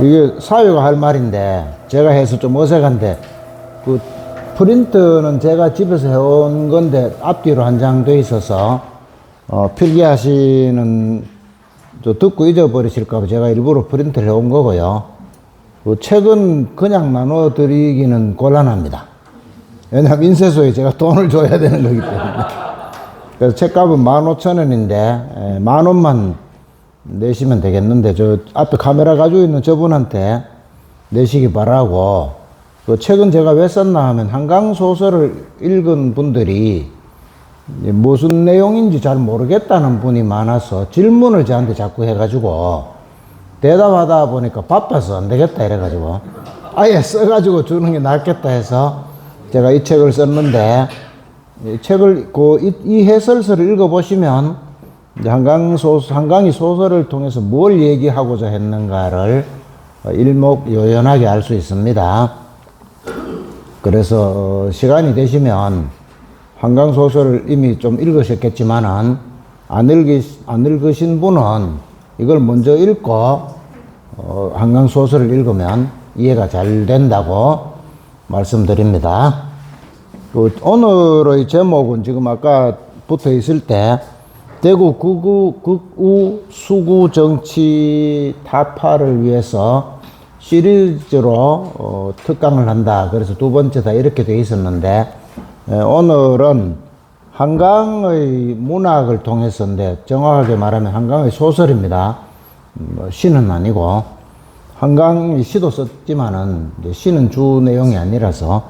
이게 사회가 할 말인데 제가 해서 좀 어색한데, 그 프린트는 제가 집에서 해온 건데 앞뒤로 한 장 돼 있어서 필기하시는 또 듣고 잊어버리실까봐 제가 일부러 프린트를 해온 거고요. 그 책은 그냥 나눠드리기는 곤란합니다. 왜냐하면 인쇄소에 제가 돈을 줘야 되는 거기 때문에. 그래서 책값은 15,000원인데 10,000원만 내시면 되겠는데, 저 앞에 카메라 가지고 있는 저분한테 내시기 바라고. 그 책은 제가 왜 썼나 하면 한강 소설을 읽은 분들이 무슨 내용인지 잘 모르겠다는 분이 많아서 질문을 저한테 자꾸 해가지고 대답하다 보니까 바빠서 안 되겠다 이래가지고 아예 써가지고 주는 게 낫겠다 해서 제가 이 책을 썼는데, 이 책을 이 해설서를 읽어보시면 한강이 소설을 통해서 뭘 얘기하고자 했는가를 일목요연하게 알 수 있습니다. 그래서 시간이 되시면 한강소설을 이미 좀 읽으셨겠지만은 안 읽으신 분은 이걸 먼저 읽고 한강소설을 읽으면 이해가 잘 된다고 말씀드립니다. 오늘의 제목은 지금 아까 붙어 있을 때 대구 극우 수구 정치 타파를 위해서 시리즈로 특강을 한다. 그래서 두 번째다 이렇게 되어 있었는데, 오늘은 한강의 문학을 통해서인데, 정확하게 말하면 한강의 소설입니다. 시는 아니고, 한강의 시도 썼지만은 시는 주 내용이 아니라서,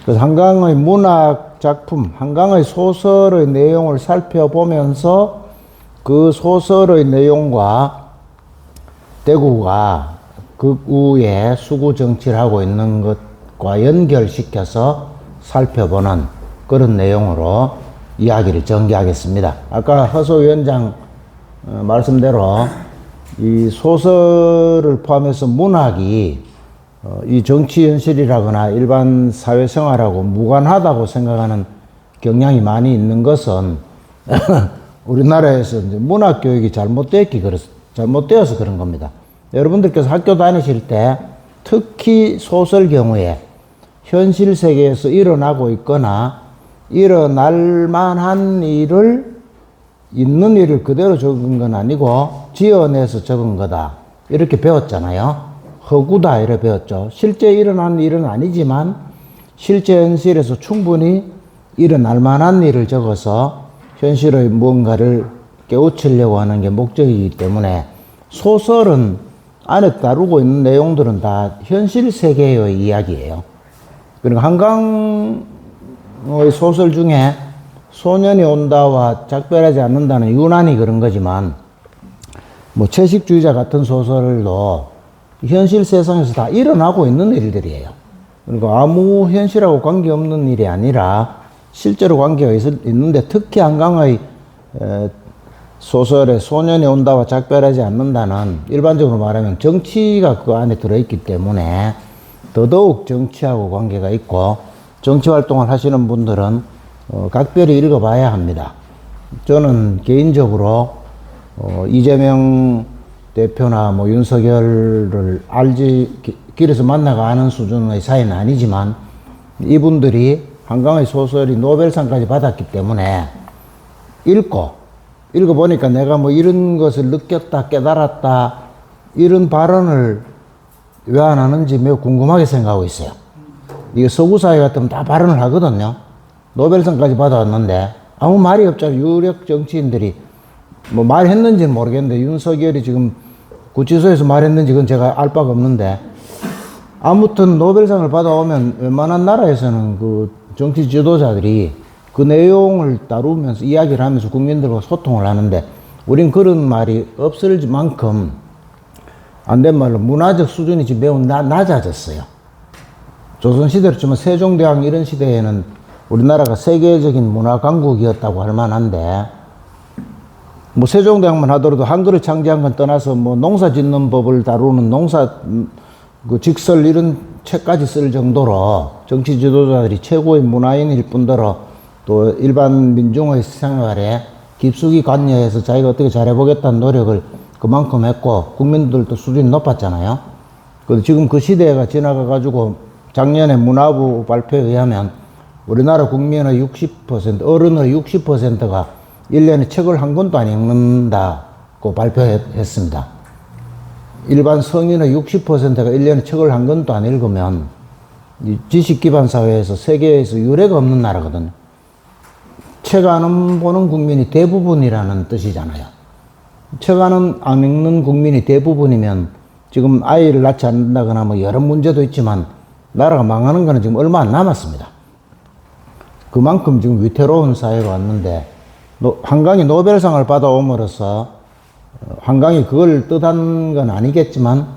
그래서 한강의 문학 작품, 한강의 소설의 내용을 살펴보면서 그 소설의 내용과 대구가 극우의 수구 정치를 하고 있는 것과 연결시켜서 살펴보는 그런 내용으로 이야기를 전개하겠습니다. 아까 허소 위원장 말씀대로 이 소설을 포함해서 문학이 이 정치 현실이라거나 일반 사회생활하고 무관하다고 생각하는 경향이 많이 있는 것은 우리나라에서 이제 문학 교육이 잘못되어서 그런 겁니다. 여러분들께서 학교 다니실 때 특히 소설 경우에 현실 세계에서 일어나고 있거나 일어날 만한 일을, 있는 일을 그대로 적은 건 아니고 지어내서 적은 거다 이렇게 배웠잖아요. 허구다 이렇게 배웠죠. 실제 일어난 일은 아니지만 실제 현실에서 충분히 일어날 만한 일을 적어서 현실의 무언가를 깨우치려고 하는 게 목적이기 때문에 소설은 안에 다루고 있는 내용들은 다 현실 세계의 이야기예요. 그리고 한강의 소설 중에 소년이 온다와 작별하지 않는다는 유난히 그런 거지만, 뭐 채식주의자 같은 소설도 현실 세상에서 다 일어나고 있는 일들이에요. 그러니까 아무 현실하고 관계없는 일이 아니라 실제로 관계가 있는데, 특히 한강의 소설에 소년이 온다와 작별하지 않는다는, 일반적으로 말하면 정치가 그 안에 들어있기 때문에 더더욱 정치하고 관계가 있고, 정치 활동을 하시는 분들은 각별히 읽어봐야 합니다. 저는 개인적으로 이재명 대표나 뭐 윤석열을 길에서 만나가 아는 수준의 사이는 아니지만, 이분들이 한강의 소설이 노벨상까지 받았기 때문에 읽어보니까 내가 뭐 이런 것을 느꼈다, 깨달았다, 이런 발언을 왜 안 하는지 매우 궁금하게 생각하고 있어요. 이게 서구사회 같으면 다 발언을 하거든요. 노벨상까지 받아왔는데 아무 말이 없잖아요. 유력 정치인들이 뭐 말했는지는 모르겠는데, 윤석열이 지금 구치소에서 말했는지 그건 제가 알 바가 없는데, 아무튼 노벨상을 받아오면 웬만한 나라에서는 그 정치 지도자들이 그 내용을 다루면서 이야기를 하면서 국민들과 소통을 하는데, 우린 그런 말이 없을 만큼 안 된 말로 문화적 수준이 지금 매우 낮아졌어요. 조선시대로 치면 세종대왕 이런 시대에는 우리나라가 세계적인 문화 강국이었다고 할 만한데, 뭐 세종대왕만 하더라도 한글을 창제한 건 떠나서 뭐 농사 짓는 법을 다루는 그 직설 이런 책까지 쓸 정도로 정치 지도자들이 최고의 문화인일 뿐더러 또 일반 민중의 생활에 깊숙이 관여해서 자기가 어떻게 잘해보겠다는 노력을 그만큼 했고, 국민들도 수준이 높았잖아요. 지금 그 시대가 지나가가지고 작년에 문화부 발표에 의하면 우리나라 국민의 60%, 어른의 60%가 1년에 책을 한 권도 안 읽는다고 발표했습니다. 일반 성인의 60%가 1년에 책을 한 권도 안 읽으면 지식 기반 사회에서 세계에서 유례가 없는 나라거든요. 책 안 보는 국민이 대부분이라는 뜻이잖아요. 책 안 읽는 국민이 대부분이면 지금 아이를 낳지 않는다거나 뭐 여러 문제도 있지만 나라가 망하는 거는 지금 얼마 안 남았습니다. 그만큼 지금 위태로운 사회가 왔는데 한강이 노벨상을 받아옴으로써 한강이 그걸 뜻한 건 아니겠지만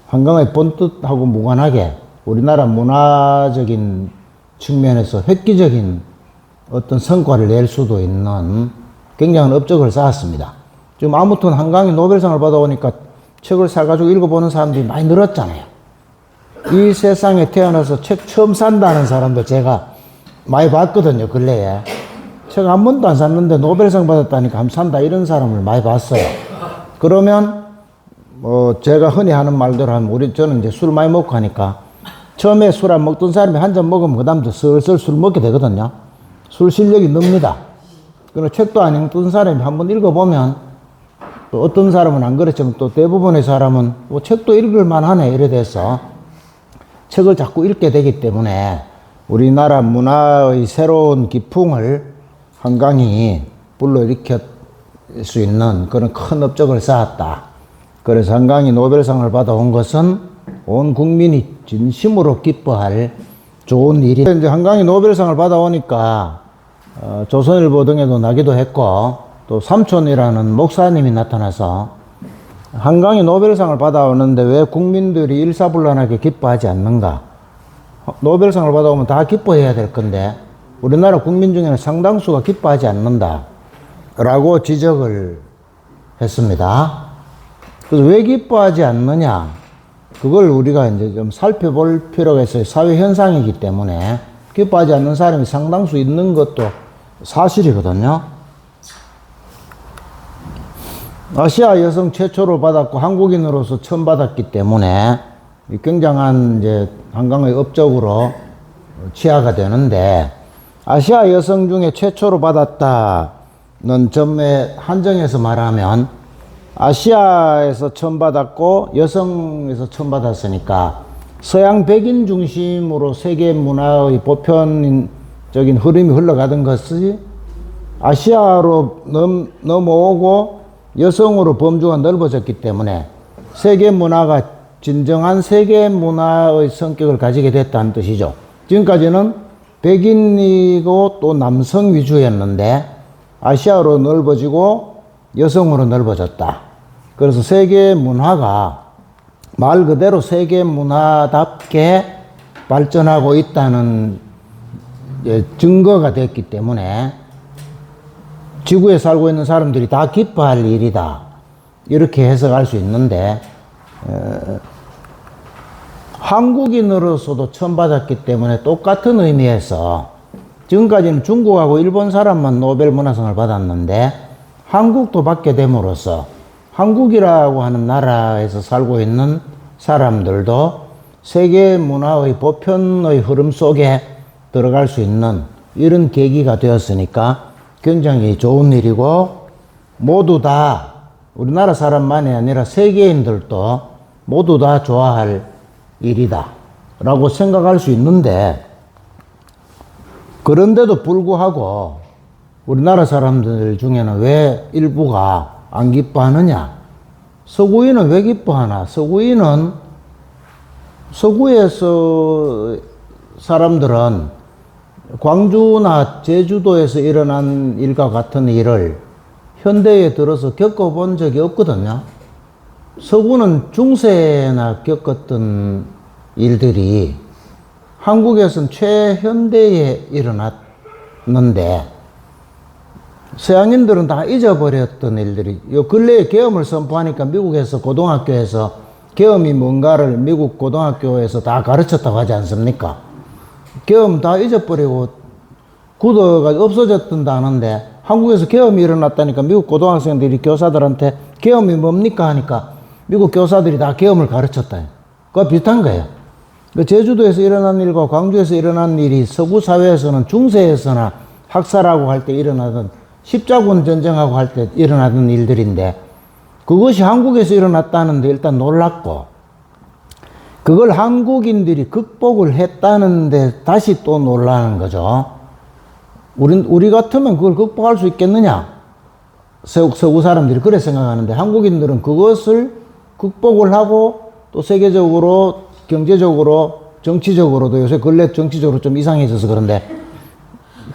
한강의 본뜻하고 무관하게 우리나라 문화적인 측면에서 획기적인 어떤 성과를 낼 수도 있는 굉장한 업적을 쌓았습니다. 지금 아무튼 한강이 노벨상을 받아오니까 책을 사가지고 읽어보는 사람들이 많이 늘었잖아요. 이 세상에 태어나서 책 처음 산다는 사람도 제가 많이 봤거든요, 근래에. 책 한 번도 안 샀는데 노벨상 받았다니까 한번 산다 이런 사람을 많이 봤어요. 그러면 제가 흔히 하는 말대로 하면 저는 이제 술 많이 먹고 하니까 처음에 술 안 먹던 사람이 한 잔 먹으면 그 다음부터 슬슬 술 먹게 되거든요. 술 실력이 늡니다. 그리고 책도 안 읽던 사람이 한번 읽어보면 또 어떤 사람은 안 그랬지만 또 대부분의 사람은 책도 읽을 만하네 이래 돼서 책을 자꾸 읽게 되기 때문에 우리나라 문화의 새로운 기풍을 한강이 불러일으킬 수 있는 그런 큰 업적을 쌓았다. 그래서 한강이 노벨상을 받아온 것은 온 국민이 진심으로 기뻐할 좋은 일이. 이제 한강이 노벨상을 받아오니까 조선일보 등에도 나기도 했고 또 삼촌이라는 목사님이 나타나서 한강이 노벨상을 받아오는데 왜 국민들이 일사불란하게 기뻐하지 않는가? 노벨상을 받아오면 다 기뻐해야 될 건데 우리나라 국민 중에는 상당수가 기뻐하지 않는다 라고 지적을 했습니다. 그래서 왜 기뻐하지 않느냐? 그걸 우리가 이제 좀 살펴볼 필요가 있어요. 사회 현상이기 때문에 기뻐하지 않는 사람이 상당수 있는 것도 사실이거든요. 아시아 여성 최초로 받았고 한국인으로서 처음 받았기 때문에 굉장한 이제 한강의 업적으로 취하가 되는데 아시아 여성 중에 최초로 받았다는 점에 한정해서 말하면 아시아에서 처음 받았고 여성에서 처음 받았으니까 서양 백인 중심으로 세계 문화의 보편적인 흐름이 흘러가던 것이 아시아로 넘어오고 여성으로 범주가 넓어졌기 때문에 세계 문화가 진정한 세계 문화의 성격을 가지게 됐다는 뜻이죠. 지금까지는 백인이고 또 남성 위주였는데 아시아로 넓어지고 여성으로 넓어졌다. 그래서 세계 문화가 말 그대로 세계 문화답게 발전하고 있다는 증거가 됐기 때문에 지구에 살고 있는 사람들이 다 기뻐할 일이다. 이렇게 해석할 수 있는데 한국인으로서도 처음 받았기 때문에 똑같은 의미에서 지금까지는 중국하고 일본 사람만 노벨 문화상을 받았는데 한국도 받게 됨으로써 한국이라고 하는 나라에서 살고 있는 사람들도 세계 문화의 보편의 흐름 속에 들어갈 수 있는 이런 계기가 되었으니까 굉장히 좋은 일이고 모두 다 우리나라 사람만이 아니라 세계인들도 모두 다 좋아할 일이다 라고 생각할 수 있는데 그런데도 불구하고 우리나라 사람들 중에는 왜 일부가 안 기뻐하느냐? 서구인은 왜 기뻐하나? 서구에서 사람들은 광주나 제주도에서 일어난 일과 같은 일을 현대에 들어서 겪어본 적이 없거든요. 서구는 중세나 겪었던 일들이 한국에서는 최현대에 일어났는데 서양인들은 다 잊어버렸던 일들이 요 근래에 계엄을 선포하니까 미국에서 고등학교에서 계엄이 뭔가를 미국 고등학교에서 다 가르쳤다고 하지 않습니까? 계엄 다 잊어버리고 굳어가 없어졌던다는데 한국에서 계엄이 일어났다니까 미국 고등학생들이 교사들한테 계엄이 뭡니까 하니까 미국 교사들이 다 계엄을 가르쳤다. 그거 비슷한 거예요. 그 제주도에서 일어난 일과 광주에서 일어난 일이 서구 사회에서는 중세에서나 학살하고 할 때 일어나던 십자군 전쟁하고 할 때 일어나던 일들인데 그것이 한국에서 일어났다는데 일단 놀랐고 그걸 한국인들이 극복을 했다는데 다시 또 놀라는 거죠. 우리 같으면 그걸 극복할 수 있겠느냐? 서구 사람들이 그래 생각하는데 한국인들은 그것을 극복을 하고 또 세계적으로 경제적으로 정치적으로도 요새 근래 정치적으로 좀 이상해져서 그런데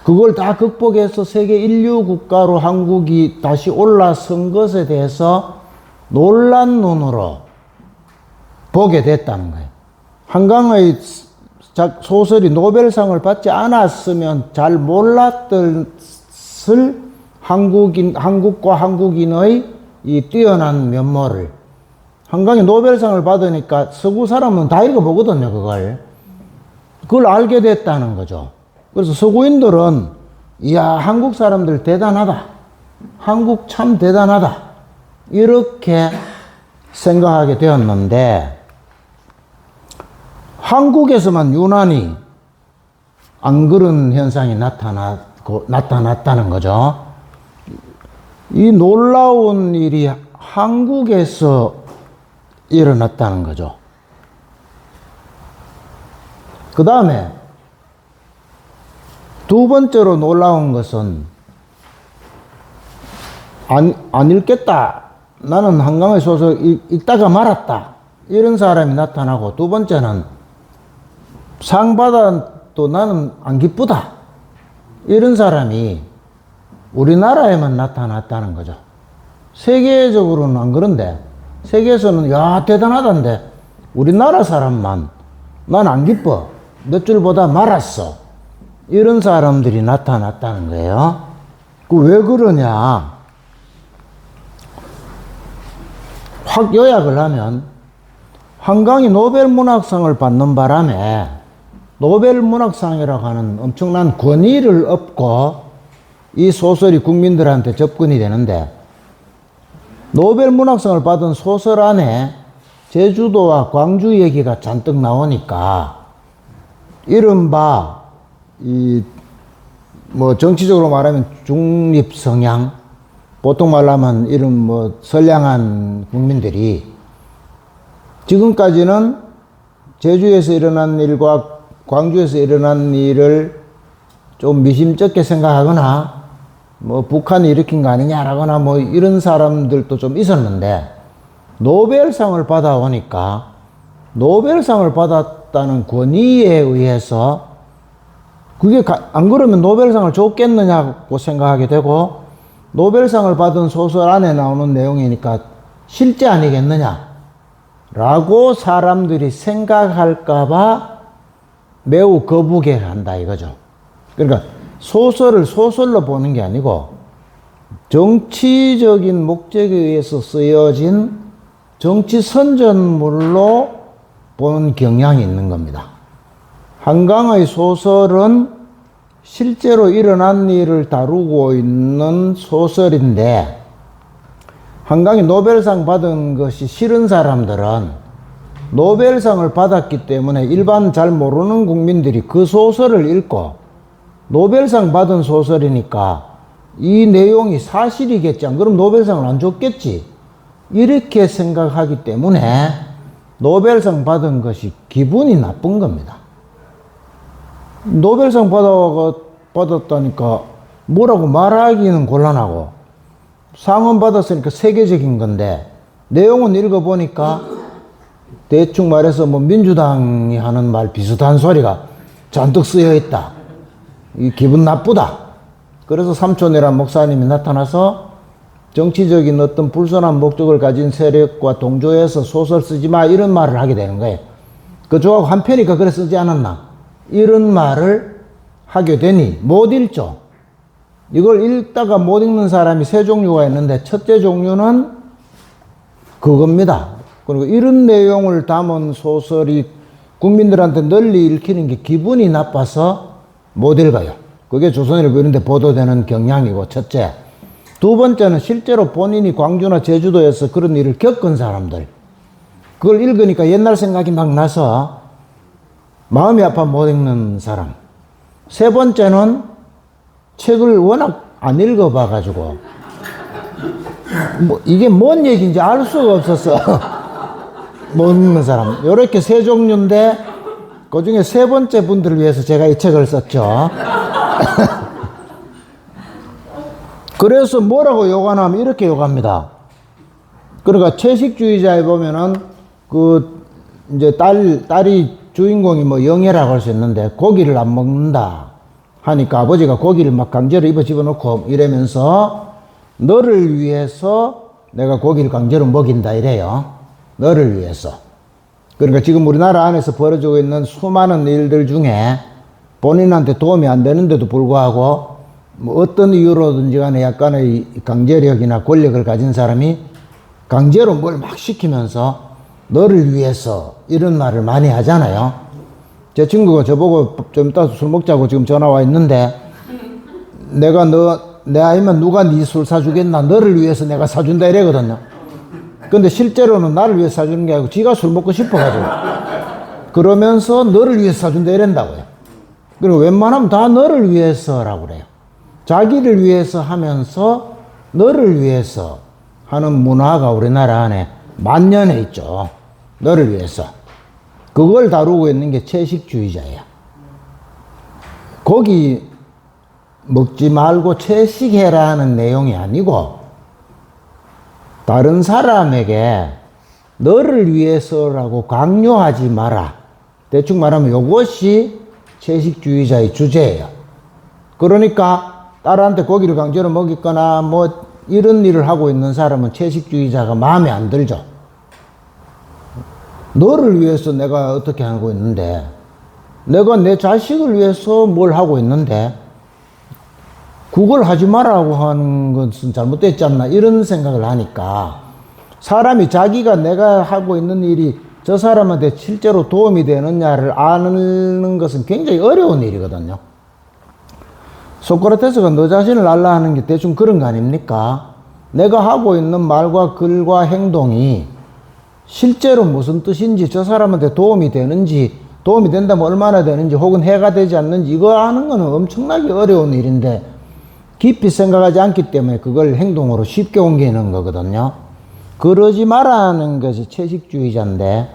그걸 다 극복해서 세계 인류 국가로 한국이 다시 올라선 것에 대해서 놀란 눈으로 보게 됐다는 거예요. 한강의 소설이 노벨상을 받지 않았으면 잘 몰랐을 한국과 한국인의 이 뛰어난 면모를 한강이 노벨상을 받으니까 서구 사람은 다 읽어보거든요, 그걸 알게 됐다는 거죠. 그래서 서구인들은, 이야, 한국 사람들 대단하다. 한국 참 대단하다. 이렇게 생각하게 되었는데, 한국에서만 유난히 안 그런 현상이 나타났다는 거죠. 이 놀라운 일이 한국에서 일어났다는 거죠. 그 다음에 두 번째로 놀라운 것은 안 읽겠다. 나는 한강의 소설 읽다가 말았다. 이런 사람이 나타나고 두 번째는 상 받아도 나는 안 기쁘다. 이런 사람이 우리나라에만 나타났다는 거죠. 세계적으로는 안 그런데 세계에서는 야 대단하단데 우리나라 사람만 난 안 기뻐. 몇 줄보다 말았어. 이런 사람들이 나타났다는 거예요. 왜 그러냐? 확 요약을 하면 한강이 노벨문학상을 받는 바람에 노벨문학상이라고 하는 엄청난 권위를 얻고 이 소설이 국민들한테 접근이 되는데 노벨문학상을 받은 소설 안에 제주도와 광주 얘기가 잔뜩 나오니까 이른바 정치적으로 말하면 중립성향, 보통 말로 하면 이런 선량한 국민들이 지금까지는 제주에서 일어난 일과 광주에서 일어난 일을 좀 미심쩍게 생각하거나 북한이 일으킨 거 아니냐라거나 이런 사람들도 좀 있었는데 노벨상을 받아오니까 노벨상을 받았다는 권위에 의해서 그게 안 그러면 노벨상을 줬겠느냐고 생각하게 되고 노벨상을 받은 소설 안에 나오는 내용이니까 실제 아니겠느냐 라고 사람들이 생각할까봐 매우 거부게 한다 이거죠. 그러니까 소설을 소설로 보는 게 아니고 정치적인 목적에 의해서 쓰여진 정치 선전물로 보는 경향이 있는 겁니다. 한강의 소설은 실제로 일어난 일을 다루고 있는 소설인데 한강이 노벨상 받은 것이 싫은 사람들은 노벨상을 받았기 때문에 일반 잘 모르는 국민들이 그 소설을 읽고 노벨상 받은 소설이니까 이 내용이 사실이겠지. 안 그럼 노벨상을 안 줬겠지. 이렇게 생각하기 때문에 노벨상 받은 것이 기분이 나쁜 겁니다. 노벨상 받았다니까 뭐라고 말하기는 곤란하고 상은 받았으니까 세계적인 건데 내용은 읽어보니까 대충 말해서 민주당이 하는 말 비슷한 소리가 잔뜩 쓰여 있다. 이 기분 나쁘다. 그래서 삼촌이란 목사님이 나타나서 정치적인 어떤 불순한 목적을 가진 세력과 동조해서 소설 쓰지 마 이런 말을 하게 되는 거예요. 그쪽하고 한 편이니까 그래 쓰지 않았나 이런 말을 하게 되니 못 읽죠. 이걸 읽다가 못 읽는 사람이 세 종류가 있는데 첫째 종류는 그겁니다. 그리고 이런 내용을 담은 소설이 국민들한테 널리 읽히는 게 기분이 나빠서 못 읽어요. 그게 조선일보 이런 데 보도되는 경향이고 첫째. 두 번째는 실제로 본인이 광주나 제주도에서 그런 일을 겪은 사람들. 그걸 읽으니까 옛날 생각이 막 나서 마음이 아파 못 읽는 사람. 세 번째는 책을 워낙 안 읽어봐가지고 뭐 이게 뭔 얘기인지 알 수가 없어서 못 읽는 사람. 이렇게 세 종류인데 그 중에 세 번째 분들을 위해서 제가 이 책을 썼죠. 그래서 뭐라고 욕하냐면 이렇게 욕합니다. 그러니까 채식주의자에 보면은 이제 딸이 주인공이 뭐 영애라고 할 수 있는데 고기를 안 먹는다 하니까 아버지가 고기를 막 강제로 입어 집어넣고 이러면서 너를 위해서 내가 고기를 강제로 먹인다 이래요. 너를 위해서. 그러니까 지금 우리나라 안에서 벌어지고 있는 수많은 일들 중에 본인한테 도움이 안 되는데도 불구하고 뭐 어떤 이유로든지 간에 약간의 강제력이나 권력을 가진 사람이 강제로 뭘 막 시키면서 너를 위해서 이런 말을 많이 하잖아요. 제 친구가 저보고 좀 이따 술 먹자고 지금 전화 와 있는데 내가 내 아이면 누가 네 술 사주겠나 너를 위해서 내가 사준다 이래거든요. 근데 실제로는 나를 위해서 사주는 게 아니고 지가 술 먹고 싶어가지고 그러면서 너를 위해서 사준다 이런다고요. 그리고 웬만하면 다 너를 위해서라고 그래요. 자기를 위해서 하면서 너를 위해서 하는 문화가 우리나라 안에 만연해 있죠. 너를 위해서. 그걸 다루고 있는 게 채식주의자예요. 고기 먹지 말고 채식해라는 내용이 아니고 다른 사람에게 너를 위해서라고 강요하지 마라. 대충 말하면 이것이 채식주의자의 주제예요. 그러니까 딸한테 고기를 강제로 먹이거나 뭐 이런 일을 하고 있는 사람은 채식주의자가 마음에 안 들죠. 너를 위해서 내가 어떻게 하고 있는데, 내가 내 자식을 위해서 뭘 하고 있는데, 그걸 하지 말라고 하는 것은 잘못됐지 않나, 이런 생각을 하니까, 사람이 자기가 내가 하고 있는 일이 저 사람한테 실제로 도움이 되느냐를 아는 것은 굉장히 어려운 일이거든요. 소크라테스가 너 자신을 알라 하는 게 대충 그런 거 아닙니까? 내가 하고 있는 말과 글과 행동이 실제로 무슨 뜻인지, 저 사람한테 도움이 되는지, 도움이 된다면 얼마나 되는지, 혹은 해가 되지 않는지, 이거 하는 거는 엄청나게 어려운 일인데 깊이 생각하지 않기 때문에 그걸 행동으로 쉽게 옮기는 거거든요. 그러지 말라는 것이 채식주의자인데,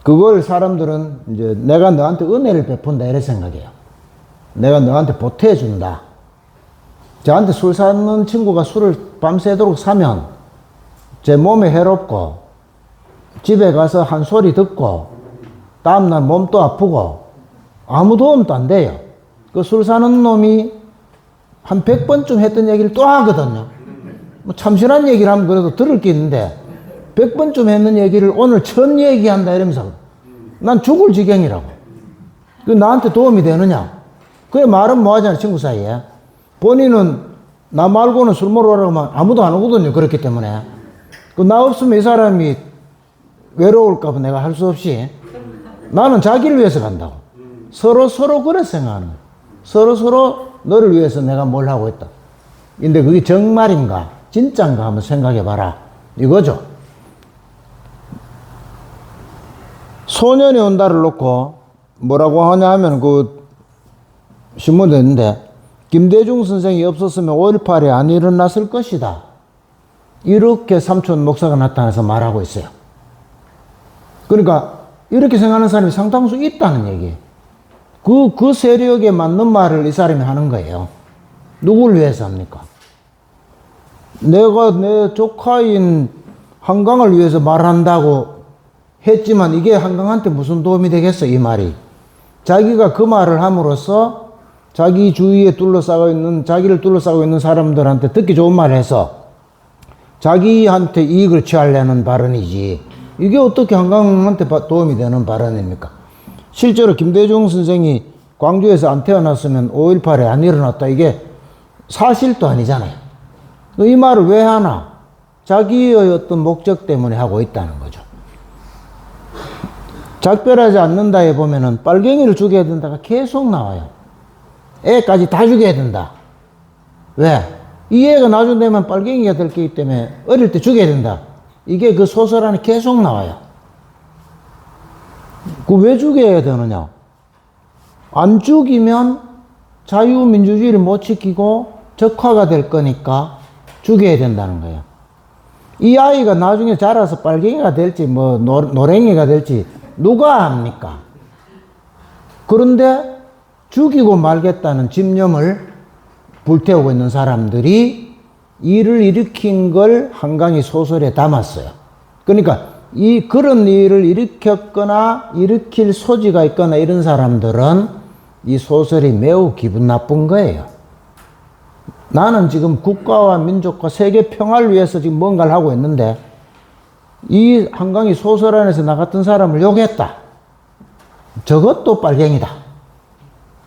그걸 사람들은 이제 내가 너한테 은혜를 베푼다 이렇게 생각해요. 내가 너한테 보태준다. 저한테 술 사는 친구가 술을 밤새도록 사면 제 몸에 해롭고 집에 가서 한 소리 듣고 다음날 몸도 아프고 아무 도움도 안 돼요. 그 술 사는 놈이 한 100번쯤 했던 얘기를 또 하거든요. 뭐 참신한 얘기를 하면 그래도 들을 게 있는데 100번쯤 했는 얘기를 오늘 첫 얘기한다 이러면서 난 죽을 지경이라고. 그 나한테 도움이 되느냐? 그게 말은 뭐 하잖아, 친구 사이에. 본인은 나 말고는 술 먹으러 오라고 하면 아무도 안 오거든요. 그렇기 때문에. 그 나 없으면 이 사람이 외로울까봐 내가 할 수 없이 나는 자기를 위해서 간다고. 서로 그래 생각하는 거야. 서로 너를 위해서 내가 뭘 하고 있다. 근데 그게 정말인가? 진짠가? 한번 생각해 봐라. 이거죠. 소년이 온다를 놓고 뭐라고 하냐 하면 그 신문에 있는데 김대중 선생이 없었으면 5.18이 안 일어났을 것이다. 이렇게 삼촌 목사가 나타나서 말하고 있어요. 그러니까 이렇게 생각하는 사람이 상당수 있다는 얘기예요. 그 세력에 맞는 말을 이 사람이 하는 거예요. 누굴 위해서 합니까? 내가 내 조카인 한강을 위해서 말한다고 했지만 이게 한강한테 무슨 도움이 되겠어, 이 말이. 자기가 그 말을 함으로써 자기 주위에 자기를 둘러싸고 있는 사람들한테 듣기 좋은 말을 해서 자기한테 이익을 취하려는 발언이지. 이게 어떻게 한강한테 도움이 되는 발언입니까? 실제로 김대중 선생이 광주에서 안 태어났으면 5.18에 안 일어났다. 이게 사실도 아니잖아요. 이 말을 왜 하나? 자기의 어떤 목적 때문에 하고 있다는 거죠. 작별하지 않는다에 보면은 빨갱이를 죽여야 된다가 계속 나와요. 애까지 다 죽여야 된다. 왜? 이 애가 나중 되면 빨갱이가 될 거기 때문에 어릴 때 죽여야 된다. 이게 그 소설 안에 계속 나와요. 그 왜 죽여야 되느냐? 안 죽이면 자유민주주의를 못 지키고 적화가 될 거니까 죽여야 된다는 거예요. 이 아이가 나중에 자라서 빨갱이가 될지 뭐 노랭이가 될지 누가 압니까? 그런데 죽이고 말겠다는 집념을 불태우고 있는 사람들이 일을 일으킨 걸 한강이 소설에 담았어요. 그러니까 그런 일을 일으켰거나 일으킬 소지가 있거나 이런 사람들은 이 소설이 매우 기분 나쁜 거예요. 나는 지금 국가와 민족과 세계 평화를 위해서 지금 뭔가를 하고 있는데 이 한강이 소설 안에서 나 같은 사람을 욕했다. 저것도 빨갱이다.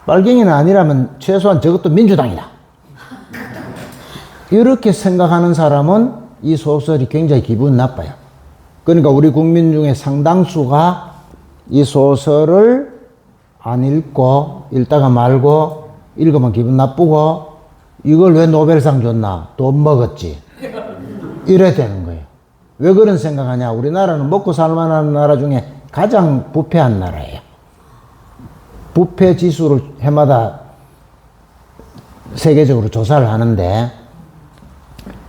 빨갱이는 아니라면 최소한 저것도 민주당이다. 이렇게 생각하는 사람은 이 소설이 굉장히 기분 나빠요. 그러니까 우리 국민 중에 상당수가 이 소설을 안 읽고 읽다가 말고 읽으면 기분 나쁘고 이걸 왜 노벨상 줬나? 돈 먹었지. 이래 되는 거예요. 왜 그런 생각하냐? 우리나라는 먹고 살만한 나라 중에 가장 부패한 나라예요. 부패 지수를 해마다 세계적으로 조사를 하는데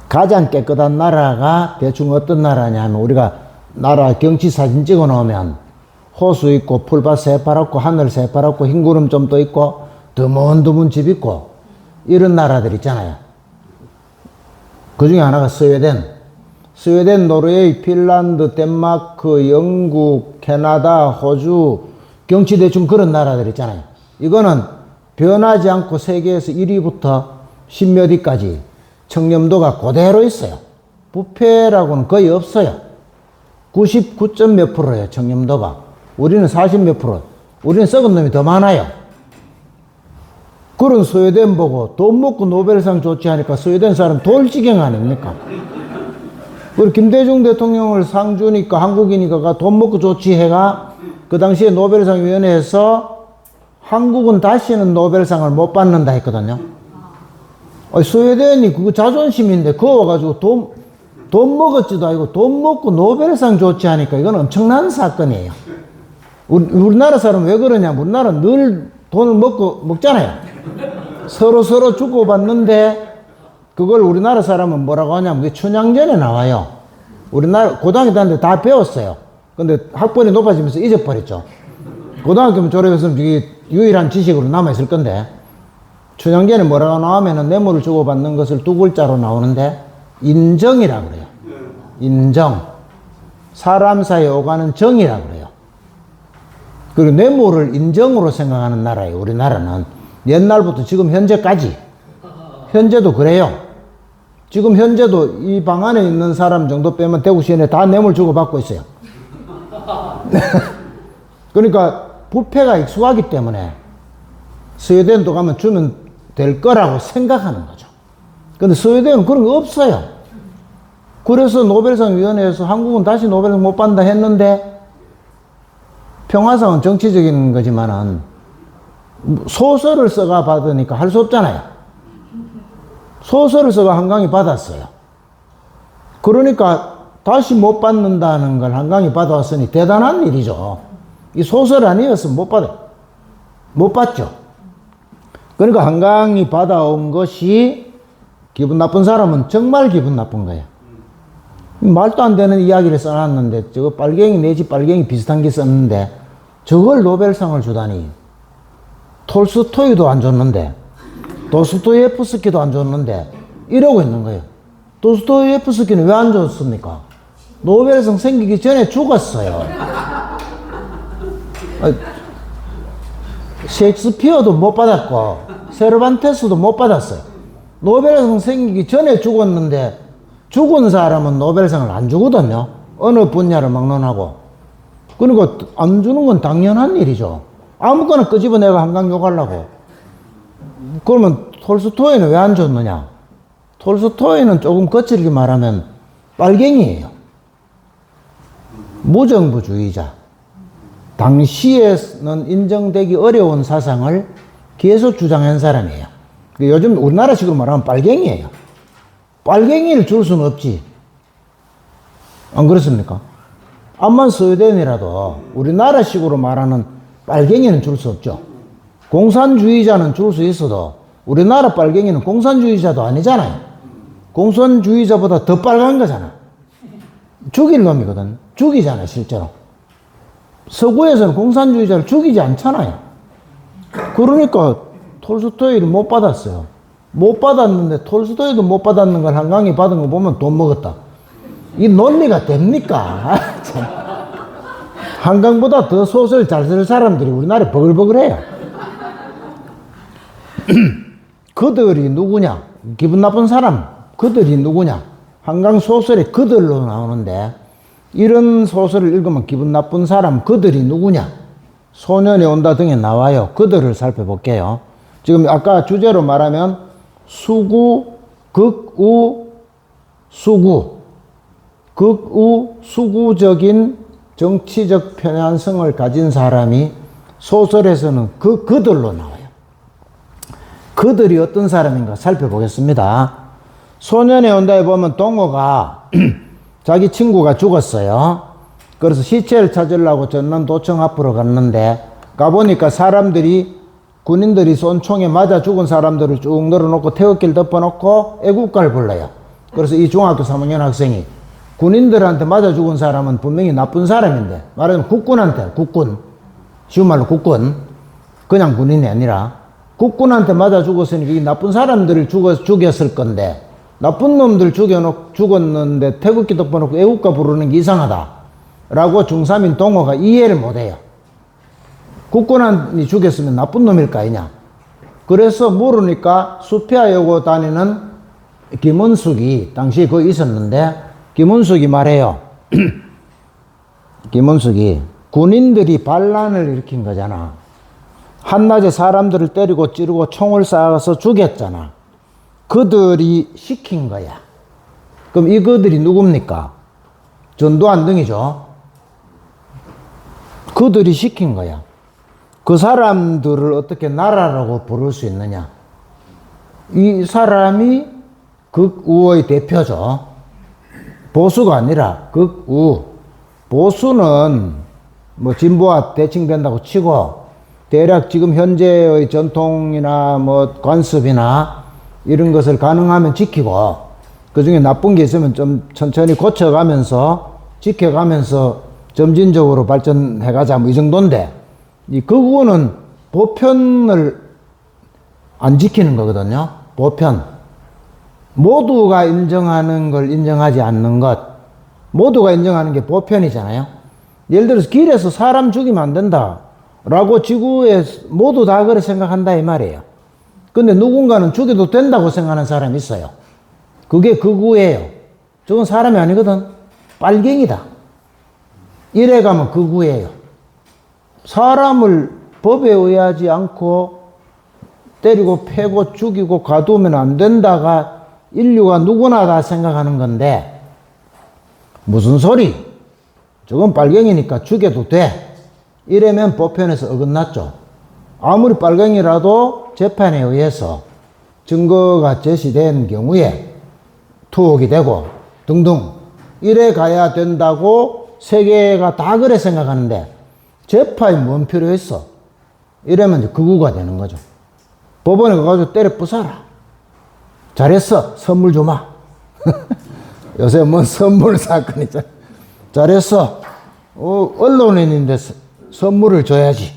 가장 깨끗한 나라가 대충 어떤 나라냐 하면 우리가 나라 경치 사진 찍어 놓으면 호수 있고 풀밭 새파랗고 하늘 새파랗고 흰 구름 좀 떠 있고 드문드문 집 있고 이런 나라들 있잖아요. 그 중에 하나가 스웨덴, 노르웨이, 핀란드, 덴마크, 영국, 캐나다, 호주 경치 대충 그런 나라들 있잖아요. 이거는 변하지 않고 세계에서 1위부터 10몇 위까지 청렴도가 그대로 있어요. 부패라고는 거의 없어요. 99점 몇 프로예요, 청렴도가. 우리는 40 몇 프로. 우리는 썩은 놈이 더 많아요. 그런 스웨덴 보고 돈 먹고 노벨상 줬지 하니까 스웨덴 사람 돌지경 아닙니까? 그리고 김대중 대통령을 상 주니까 한국이니까 돈 먹고 줬지 해가 그 당시에 노벨상 위원회에서 한국은 다시는 노벨상을 못 받는다 했거든요. 스웨덴이 그거 자존심인데 그거 와가지고 돈 먹었지도 아니고 돈 먹고 노벨상 줬지 하니까 이건 엄청난 사건이에요. 우리나라 사람은 왜 그러냐? 우리나라는 늘 돈을 먹잖아요. 서로 주고받는데 그걸 우리나라 사람은 뭐라고 하냐면 그게 춘향전에 나와요. 우리나라 고등학교 다니는데 다 배웠어요. 근데 학번이 높아지면서 잊어버렸죠. 고등학교 졸업했으면 이게 유일한 지식으로 남아있을 건데 춘향전에 뭐라고 나오면은 뇌물을 주고받는 것을 두 글자로 나오는데 인정이라 그래요. 인정. 사람 사이에 오가는 정이라 그래요. 그리고 뇌물을 인정으로 생각하는 나라예요. 우리나라는 옛날부터 지금 현재까지. 현재도 그래요. 지금 현재도 이 방 안에 있는 사람 정도 빼면 대구시내 다 뇌물 주고받고 있어요. 그러니까 부패가 익숙하기 때문에 스웨덴도 가면 주면 될 거라고 생각하는 거죠. 근데 스웨덴은 그런 거 없어요. 그래서 노벨상 위원회에서 한국은 다시 노벨상 못 받는다 했는데 평화상은 정치적인 거지만은 소설을 써가 받으니까 할 수 없잖아요. 소설을 써가 한강이 받았어요. 그러니까 다시 못 받는다는 걸 한강이 받아왔으니 대단한 일이죠. 이 소설 아니었으면 못 받죠. 그러니까 한강이 받아온 것이 기분 나쁜 사람은 정말 기분 나쁜 거예요. 말도 안 되는 이야기를 써놨는데 저거 빨갱이 내지 빨갱이 비슷한 게 썼는데 저걸 노벨상을 주다니. 톨스토이도 안 줬는데 도스토예프스키도 안 줬는데 이러고 있는 거예요. 도스토예프스키는 왜 안 줬습니까? 노벨상 생기기 전에 죽었어요. 셰익스피어도 못 받았고 세르반테스도 못 받았어요. 노벨상 생기기 전에 죽었는데 죽은 사람은 노벨상을 안 주거든요. 어느 분야를 막론하고. 그러니까 안 주는 건 당연한 일이죠. 아무거나 끄집어내가 한강 욕하려고. 그러면 톨스토이는 왜 안 줬느냐? 톨스토이는 조금 거칠게 말하면 빨갱이에요. 무정부주의자. 당시에는 인정되기 어려운 사상을 계속 주장한 사람이에요. 요즘 우리나라식으로 말하면 빨갱이에요. 빨갱이를 줄 수는 없지. 안 그렇습니까? 암만 스웨덴이라도 우리나라식으로 말하는 빨갱이는 줄 수 없죠. 공산주의자는 줄 수 있어도 우리나라 빨갱이는 공산주의자도 아니잖아요. 공산주의자보다 더 빨간 거잖아. 죽일 놈이거든. 죽이잖아요, 실제로. 서구에서는 공산주의자를 죽이지 않잖아요. 그러니까 톨스토이를 못 받았어요. 못 받았는데 톨스토이도 못 받았는 걸 한강이 받은 거 보면 돈 먹었다. 이 논리가 됩니까? 한강보다 더 소설 잘 쓰는 사람들이 우리나라에 버글버글해요. 그들이 누구냐? 기분 나쁜 사람. 그들이 누구냐? 한강 소설에 그들로 나오는데 이런 소설을 읽으면 기분 나쁜 사람 그들이 누구냐? 소년이 온다 등에 나와요. 그들을 살펴볼게요. 지금 아까 주제로 말하면 수구, 극우, 수구. 극우, 수구적인 정치적 편향성을 가진 사람이 소설에서는 그들로 나와요. 그들이 어떤 사람인가 살펴보겠습니다. 소년에 온다에 보면 동호가 자기 친구가 죽었어요. 그래서 시체를 찾으려고 전남도청 앞으로 갔는데 가보니까 사람들이 군인들이 쏜 총에 맞아 죽은 사람들을 쭉 늘어놓고 태극기를 덮어놓고 애국가를 불러요. 그래서 이 중학교 3학년 학생이 군인들한테 맞아 죽은 사람은 분명히 나쁜 사람인데 말하자면 국군한테 국군 쉬운 말로 국군 그냥 군인이 아니라 국군한테 맞아 죽었으니까 이 나쁜 사람들을 죽였을 건데 나쁜 놈들 죽었는데 태극기 덮어놓고 애국가 부르는 게 이상하다 라고 중3인 동호가 이해를 못해요. 국군이 죽였으면 나쁜 놈일 거 아니냐. 그래서 물으니까 수피하려고 다니는 김은숙이 당시 거기 있었는데 김은숙이 말해요. 김은숙이 군인들이 반란을 일으킨 거잖아. 한낮에 사람들을 때리고 찌르고 총을 쏴서 죽였잖아. 그들이 시킨 거야. 그럼 이 그들이 누굽니까? 전두환 등이죠. 그들이 시킨 거야. 그 사람들을 어떻게 나라라고 부를 수 있느냐? 이 사람이 극우의 대표죠. 보수가 아니라 극우. 보수는 뭐 진보와 대칭된다고 치고 대략 지금 현재의 전통이나 뭐 관습이나 이런 것을 가능하면 지키고 그 중에 나쁜 게 있으면 좀 천천히 고쳐가면서 지켜가면서 점진적으로 발전해가자 뭐 이 정도인데 이 극우는 보편을 안 지키는 거거든요. 보편. 모두가 인정하는 걸 인정하지 않는 것. 모두가 인정하는 게 보편이잖아요. 예를 들어서 길에서 사람 죽이면 안 된다 라고 지구에 모두 다 그렇게 생각한다 이 말이에요. 근데 누군가는 죽여도 된다고 생각하는 사람이 있어요. 그게 극우예요. 저건 사람이 아니거든. 빨갱이다. 이래 가면 극우예요. 사람을 법에 의하지 않고 때리고 패고 죽이고 가두면 안 된다가 인류가 누구나 다 생각하는 건데 무슨 소리? 저건 빨갱이니까 죽여도 돼. 이러면 보편에서 어긋났죠. 아무리 빨갱이라도 재판에 의해서 증거가 제시된 경우에 투옥이 되고 등등 이래 가야 된다고 세계가 다 그래 생각하는데 재판이 뭔 필요 있어? 이러면 이제 극우가 되는 거죠. 법원에 가가지고 때려 부숴라. 잘했어. 선물 주마. 요새 뭔 선물 사건이잖아. 잘했어. 언론인인데 선물을 줘야지.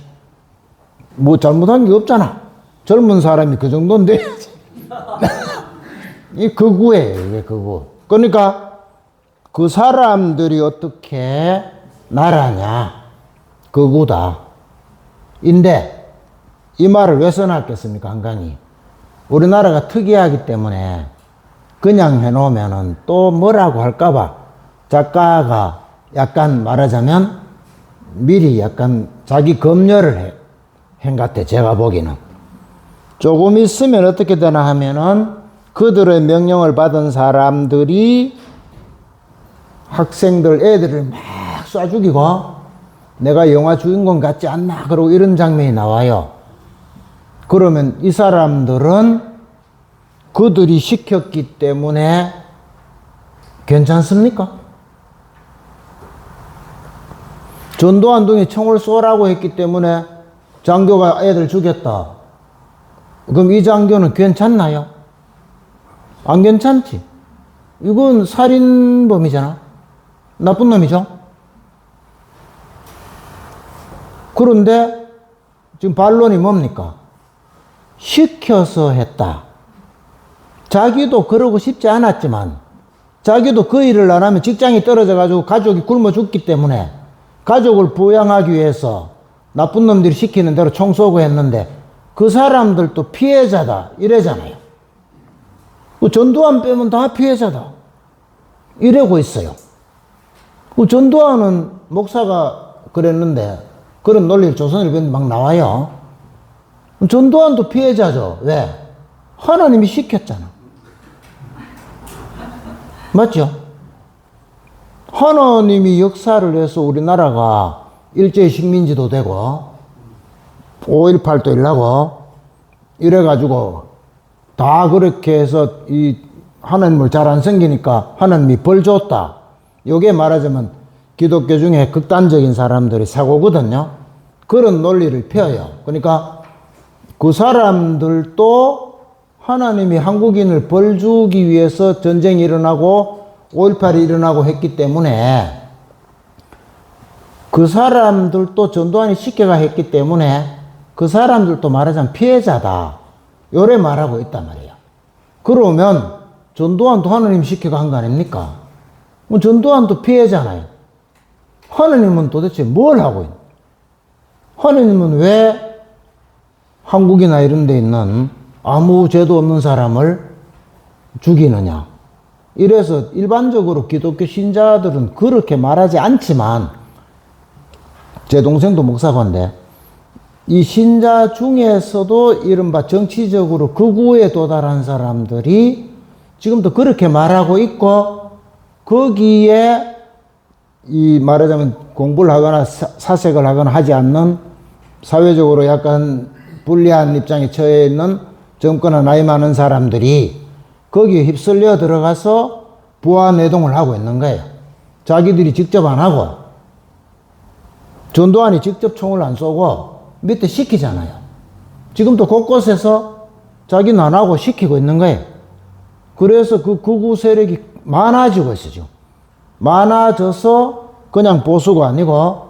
뭐 잘못한 게 없잖아. 젊은 사람이 그 정도인데. 이 극우예요, 이게 극우. 그러니까 그 사람들이 어떻게 나라냐. 극우다. 인데 이 말을 왜 써놨겠습니까, 한강이? 우리나라가 특이하기 때문에 그냥 해놓으면은 또 뭐라고 할까봐 작가가 약간 말하자면 미리 약간 자기 검열을 한 것 같아, 제가 보기는. 조금 있으면 어떻게 되나 하면은 그들의 명령을 받은 사람들이 학생들, 애들을 막 쏴 죽이고 내가 영화 주인공 같지 않나? 그러고 이런 장면이 나와요. 그러면 이 사람들은 그들이 시켰기 때문에 괜찮습니까? 전두환 등이 총을 쏘라고 했기 때문에 장교가 애들 죽였다. 그럼 이 장교는 괜찮나요? 안 괜찮지. 이건 살인범이잖아. 나쁜 놈이죠. 그런데 지금 반론이 뭡니까? 시켜서 했다. 자기도 그러고 싶지 않았지만 자기도 그 일을 안 하면 직장이 떨어져 가지고 가족이 굶어 죽기 때문에 가족을 부양하기 위해서 나쁜 놈들이 시키는 대로 총 쏘고 했는데 그 사람들도 피해자다 이래잖아요. 전두환 빼면 다 피해자다 이러고 있어요. 전두환은 목사가 그랬는데 그런 논리를 조선일보에 막 나와요. 전두환도 피해자죠. 왜? 하나님이 시켰잖아. 맞죠? 하나님이 역사를 해서 우리나라가 일제히 식민지도 되고 5.18도 일나고 이래가지고 다 그렇게 해서 이 하나님을 잘 안 섬기니까 하나님이 벌 줬다. 요게 말하자면 기독교 중에 극단적인 사람들이 사고거든요. 그런 논리를 펴요. 그러니까 그 사람들도 하나님이 한국인을 벌 주기 위해서 전쟁이 일어나고 5.18이 일어나고 했기 때문에 그 사람들도 전두환이 시켜가 했기 때문에 그 사람들도 말하자면 피해자다. 요래 말하고 있단 말이에요. 그러면 전두환도 하나님 시켜가 한 거 아닙니까? 전두환도 피해잖아요. 하나님은 도대체 뭘 하고 있는? 하나님은 왜 한국이나 이런 데 있는 아무 죄도 없는 사람을 죽이느냐? 이래서 일반적으로 기독교 신자들은 그렇게 말하지 않지만 제 동생도 목사건데 이 신자 중에서도 이른바 정치적으로 극우에 도달한 사람들이 지금도 그렇게 말하고 있고 거기에 이 말하자면 공부를 하거나 사색을 하거나 하지 않는 사회적으로 약간 불리한 입장에 처해 있는 젊거나 나이 많은 사람들이 거기에 휩쓸려 들어가서 부하내동을 하고 있는 거예요. 자기들이 직접 안 하고 전두환이 직접 총을 안 쏘고 밑에 시키잖아요. 지금도 곳곳에서 자기는 안 하고 시키고 있는 거예요. 그래서 그 극우 세력이 많아지고 있어요. 많아져서 그냥 보수가 아니고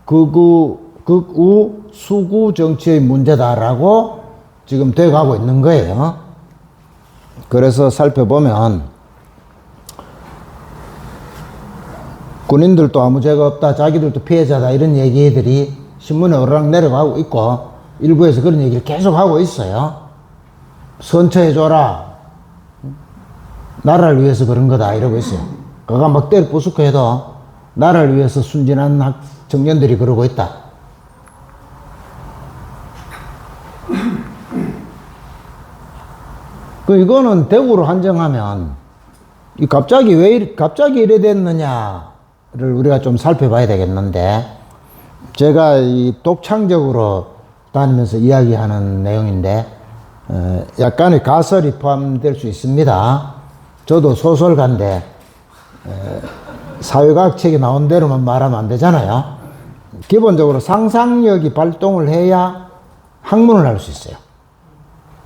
극우 수구 정치의 문제다라고 지금 돼가고 있는 거예요. 그래서 살펴보면 군인들도 아무 죄가 없다, 자기들도 피해자다 이런 얘기들이 신문에 오르락 내려가고 있고 일부에서 그런 얘기를 계속 하고 있어요. 선처해줘라, 나라를 위해서 그런 거다 이러고 있어요. 그가 막 때려 부수고 해도 나라를 위해서 순진한 청년들이 그러고 있다. 이거는 대구로 한정하면 갑자기 갑자기 이래 됐느냐를 우리가 좀 살펴봐야 되겠는데, 제가 이 독창적으로 다니면서 이야기하는 내용인데 약간의 가설이 포함될 수 있습니다. 저도 소설가인데 사회과학 책에 나온 대로만 말하면 안 되잖아요. 기본적으로 상상력이 발동을 해야 학문을 할 수 있어요.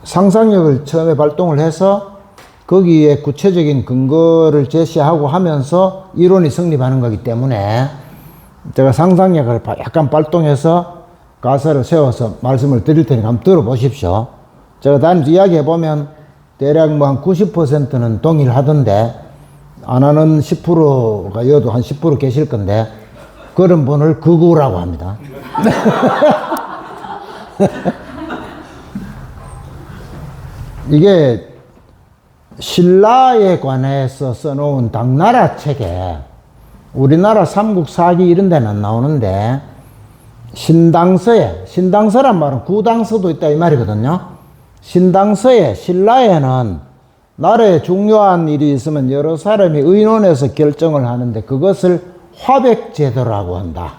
상상력을 처음에 발동을 해서 거기에 구체적인 근거를 제시하고 하면서 이론이 성립하는 거기 때문에 제가 상상력을 약간 발동해서 가설을 세워서 말씀을 드릴 테니까 한번 들어보십시오. 제가 다니면서 이야기해보면 대략 뭐 한 90%는 동일하던데 안 하는 10%가 여도 한 10% 계실 건데 그런 분을 극우라고 합니다. 이게 신라에 관해서 써놓은 당나라 책에 우리나라 삼국사기 이런 데는 안 나오는데 신당서란 말은 구당서도 있다 이 말이거든요. 신당서에 신라에는 나라에 중요한 일이 있으면 여러 사람이 의논해서 결정을 하는데 그것을 화백제도라고 한다.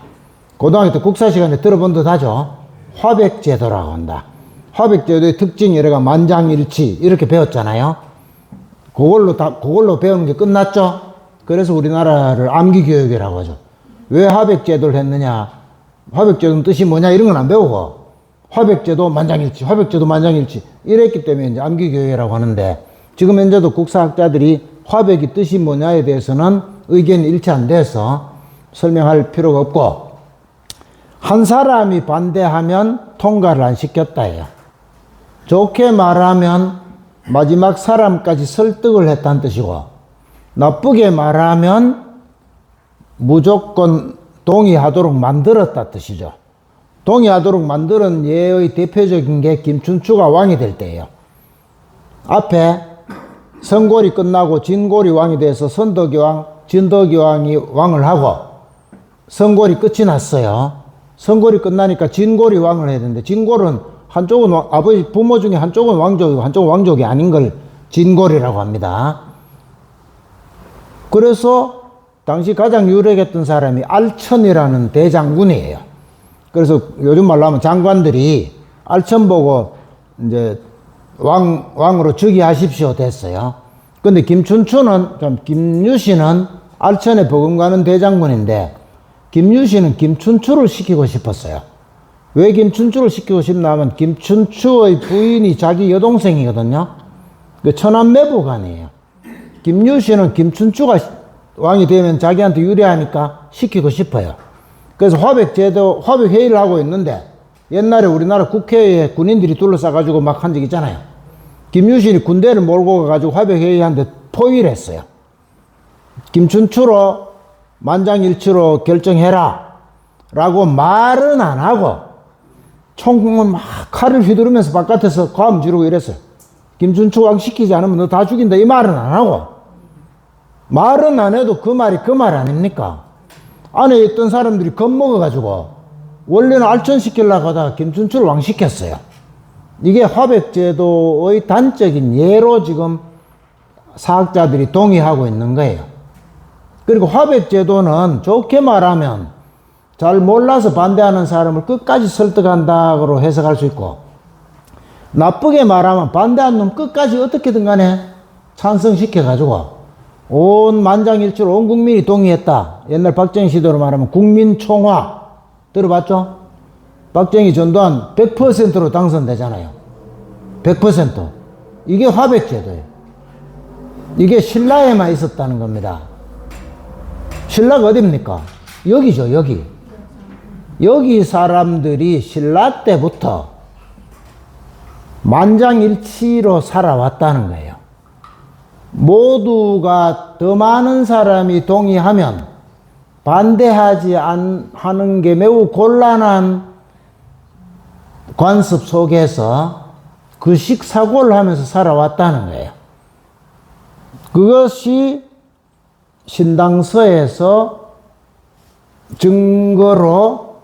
고등학교 때 국사 시간에 들어본 듯 하죠. 화백제도라고 한다. 화백제도의 특징이 여러가 만장일치 이렇게 배웠잖아요. 그걸로 배우는 게 끝났죠. 그래서 우리나라를 암기교육이라고 하죠. 왜 화백제도를 했느냐, 화백제도는 뜻이 뭐냐, 이런 건 안 배우고, 화백제도 만장일치, 화백제도 만장일치, 이랬기 때문에 이제 암기교육이라고 하는데, 지금 현재도 국사학자들이 화백이 뜻이 뭐냐에 대해서는 의견이 일치 안 돼서 설명할 필요가 없고, 한 사람이 반대하면 통과를 안 시켰다예요. 좋게 말하면 마지막 사람까지 설득을 했다는 뜻이고, 나쁘게 말하면 무조건 동의하도록 만들었다 뜻이죠. 동의하도록 만드는 예의 대표적인 게 김춘추가 왕이 될 때예요. 앞에 선골이 끝나고 진골이 왕이 돼서 선덕이 왕, 진덕이 왕이 왕을 하고 선골이 끝이 났어요. 선골이 끝나니까 진골이 왕을 해야 되는데, 진골은 한쪽은 아버지 부모 중에 한쪽은 왕족이고 한쪽은 왕족이 아닌 걸 진골이라고 합니다. 그래서 당시 가장 유력했던 사람이 알천이라는 대장군이에요. 그래서 요즘 말로 하면 장관들이 알천 보고 이제 왕으로 즉위하십시오 됐어요. 근데 김유신은 알천에 버금가는 대장군인데, 김유신은 김춘추를 시키고 싶었어요. 왜 김춘추를 시키고 싶나 하면, 김춘추의 부인이 자기 여동생이거든요. 그 천안매부간이에요. 김유신은 김춘추가 왕이 되면 자기한테 유리하니까 시키고 싶어요. 그래서 화백제도, 화백회의를 하고 있는데, 옛날에 우리나라 국회에 군인들이 둘러싸가지고 막 한 적 있잖아요. 김유신이 군대를 몰고 가가지고 화백회의하는데 포위를 했어요. 김춘추로 만장일치로 결정해라 라고 말은 안 하고 총은 막 칼을 휘두르면서 바깥에서 과음 지르고 이랬어요. 김춘추 왕 시키지 않으면 너 다 죽인다, 이 말은 안 하고, 말은 안 해도 그 말이 그 말 아닙니까? 안에 있던 사람들이 겁먹어가지고 원래는 알천시키려고 하다가 김춘추를 왕시켰어요. 이게 화백제도의 단적인 예로 지금 사학자들이 동의하고 있는 거예요. 그리고 화백제도는 좋게 말하면 잘 몰라서 반대하는 사람을 끝까지 설득한다고 해석할 수 있고, 나쁘게 말하면 반대하는 놈 끝까지 어떻게든 간에 찬성시켜가지고 온 만장일치로 온 국민이 동의했다. 옛날 박정희 시대로 말하면 국민총화 들어봤죠? 박정희 전두환 100%로 당선되잖아요. 100%. 이게 화백제도예요. 이게 신라에만 있었다는 겁니다. 신라가 어딥니까? 여기죠, 여기. 여기 사람들이 신라 때부터 만장일치로 살아왔다는 거예요. 모두가, 더 많은 사람이 동의하면 반대하지 하는 게 매우 곤란한 관습 속에서 그식사고를 하면서 살아왔다는 거예요. 그것이 신당서에서 증거로,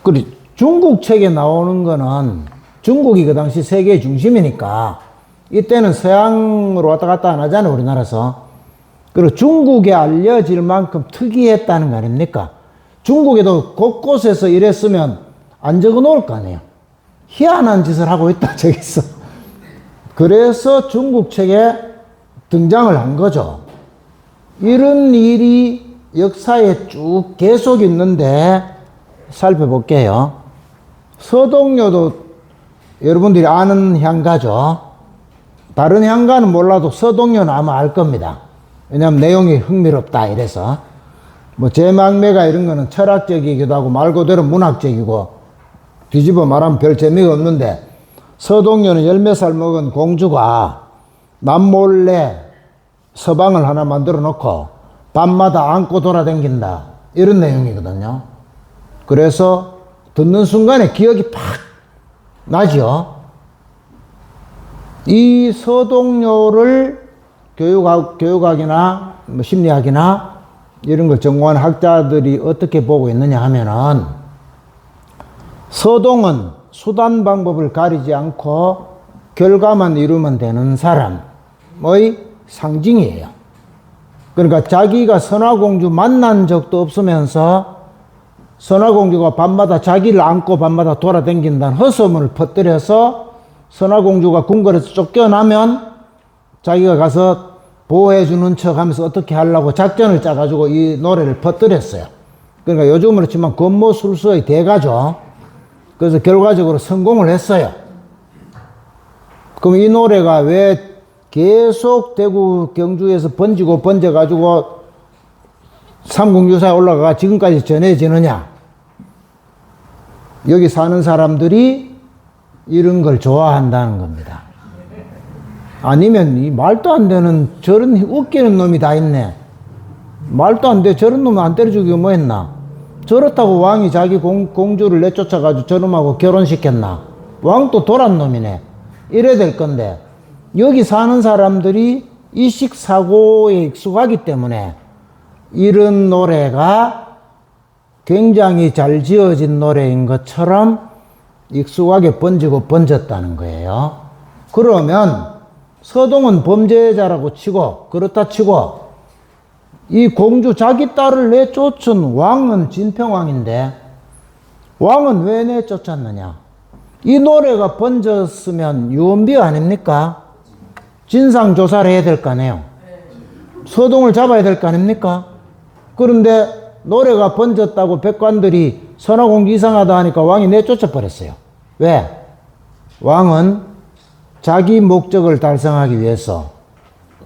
그리고 중국 책에 나오는 거는, 중국이 그 당시 세계의 중심이니까 이때는 서양으로 왔다 갔다 안 하잖아요, 우리나라에서. 그리고 중국에 알려질 만큼 특이했다는 거 아닙니까? 중국에도 곳곳에서 이랬으면 안 적어 놓을 거 아니에요. 희한한 짓을 하고 있다, 저기서. 그래서 중국 책에 등장을 한 거죠. 이런 일이 역사에 쭉 계속 있는데 살펴볼게요. 서동요도 여러분들이 아는 향가죠. 다른 향가는 몰라도 서동요는 아마 알 겁니다. 왜냐하면 내용이 흥미롭다 이래서. 뭐 제망매가 이런 거는 철학적이기도 하고 말 그대로 문학적이고 뒤집어 말하면 별 재미가 없는데, 서동요는 10몇 살 먹은 공주가 남몰래 서방을 하나 만들어 놓고 밤마다 안고 돌아다닌다, 이런 내용이거든요. 그래서 듣는 순간에 기억이 팍 나죠. 이 서동요를 교육학이나 뭐 심리학이나 이런 걸 전공하는 학자들이 어떻게 보고 있느냐 하면은, 서동은 수단 방법을 가리지 않고 결과만 이루면 되는 사람의 상징이에요. 그러니까 자기가 선화공주 만난 적도 없으면서 선화공주가 밤마다 자기를 안고 밤마다 돌아다닌다는 허소문을 퍼뜨려서 선화공주가 궁궐에서 쫓겨나면 자기가 가서 보호해주는 척 하면서 어떻게 하려고 작전을 짜가지고 이 노래를 퍼뜨렸어요. 그러니까 요즘으로 치면 권모술수의 대가죠. 그래서 결과적으로 성공을 했어요. 그럼 이 노래가 왜 계속 대구 경주에서 번져가지고 삼국유사에 올라가 지금까지 전해지느냐? 여기 사는 사람들이 이런 걸 좋아한다는 겁니다. 아니면 이 말도 안 되는 저런 웃기는 놈이 다 있네. 말도 안 돼. 저런 놈은 안 때려 죽이고 뭐 했나? 저렇다고 왕이 자기 공주를 내쫓아가지고 저놈하고 결혼시켰나? 왕도 도란 놈이네. 이래 될 건데, 여기 사는 사람들이 이식사고에 익숙하기 때문에 이런 노래가 굉장히 잘 지어진 노래인 것처럼 익숙하게 번졌다는 거예요. 그러면 서동은 범죄자라고 치고, 그렇다 치고, 이 공주 자기 딸을 내쫓은 왕은 진평왕인데, 왕은 왜 내쫓았느냐? 이 노래가 번졌으면 유언비 아닙니까? 진상조사를 해야 될 거 아니에요. 서동을 잡아야 될 거 아닙니까? 그런데 노래가 번졌다고 백관들이 선화공주 이상하다 하니까 왕이 내쫓아 버렸어요. 왜? 왕은 자기 목적을 달성하기 위해서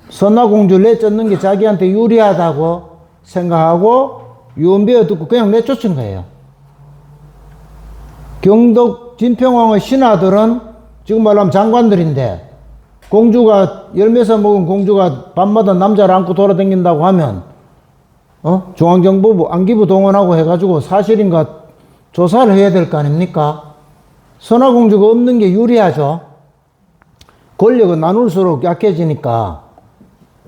선화공주를 내쫓는 게 자기한테 유리하다고 생각하고 유언비어 듣고 그냥 내쫓은 거예요. 경덕 진평왕의 신하들은 지금 말하면 장관들인데, 공주가 열매사 먹은 공주가 밤마다 남자를 안고 돌아다닌다고 하면 중앙정보부 안기부 동원하고 해가지고 사실인가 조사를 해야 될 거 아닙니까? 선화공주가 없는 게 유리하죠. 권력은 나눌수록 약해지니까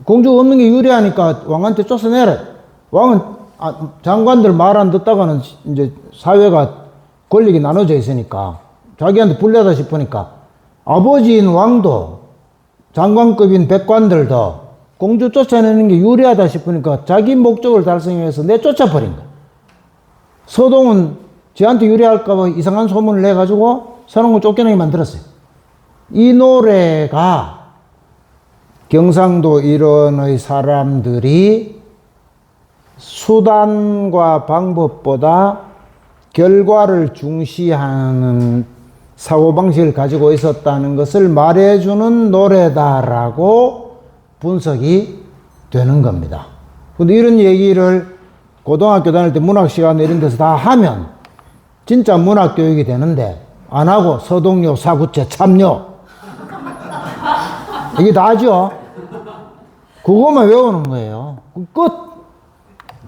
공주가 없는 게 유리하니까 왕한테 쫓아내라. 왕은 장관들 말 안 듣다가는 이제 사회가 권력이 나눠져 있으니까 자기한테 불리하다 싶으니까 아버지인 왕도 장관급인 백관들도 공주 쫓아내는 게 유리하다 싶으니까 자기 목적을 달성하기 위해서 내쫓아버린 거야. 서동은 지한테 유리할까봐 이상한 소문을 내가지고 선왕을 쫓겨나게 만들었어요. 이 노래가 경상도 일원의 사람들이 수단과 방법보다 결과를 중시하는 사고방식을 가지고 있었다는 것을 말해주는 노래다라고 분석이 되는 겁니다. 근데 이런 얘기를 고등학교 다닐 때 문학 시간에 이런 데서 다 하면 진짜 문학 교육이 되는데 안 하고 서동요, 사구체, 참요 이게 다죠. 그것만 외우는 거예요. 끝.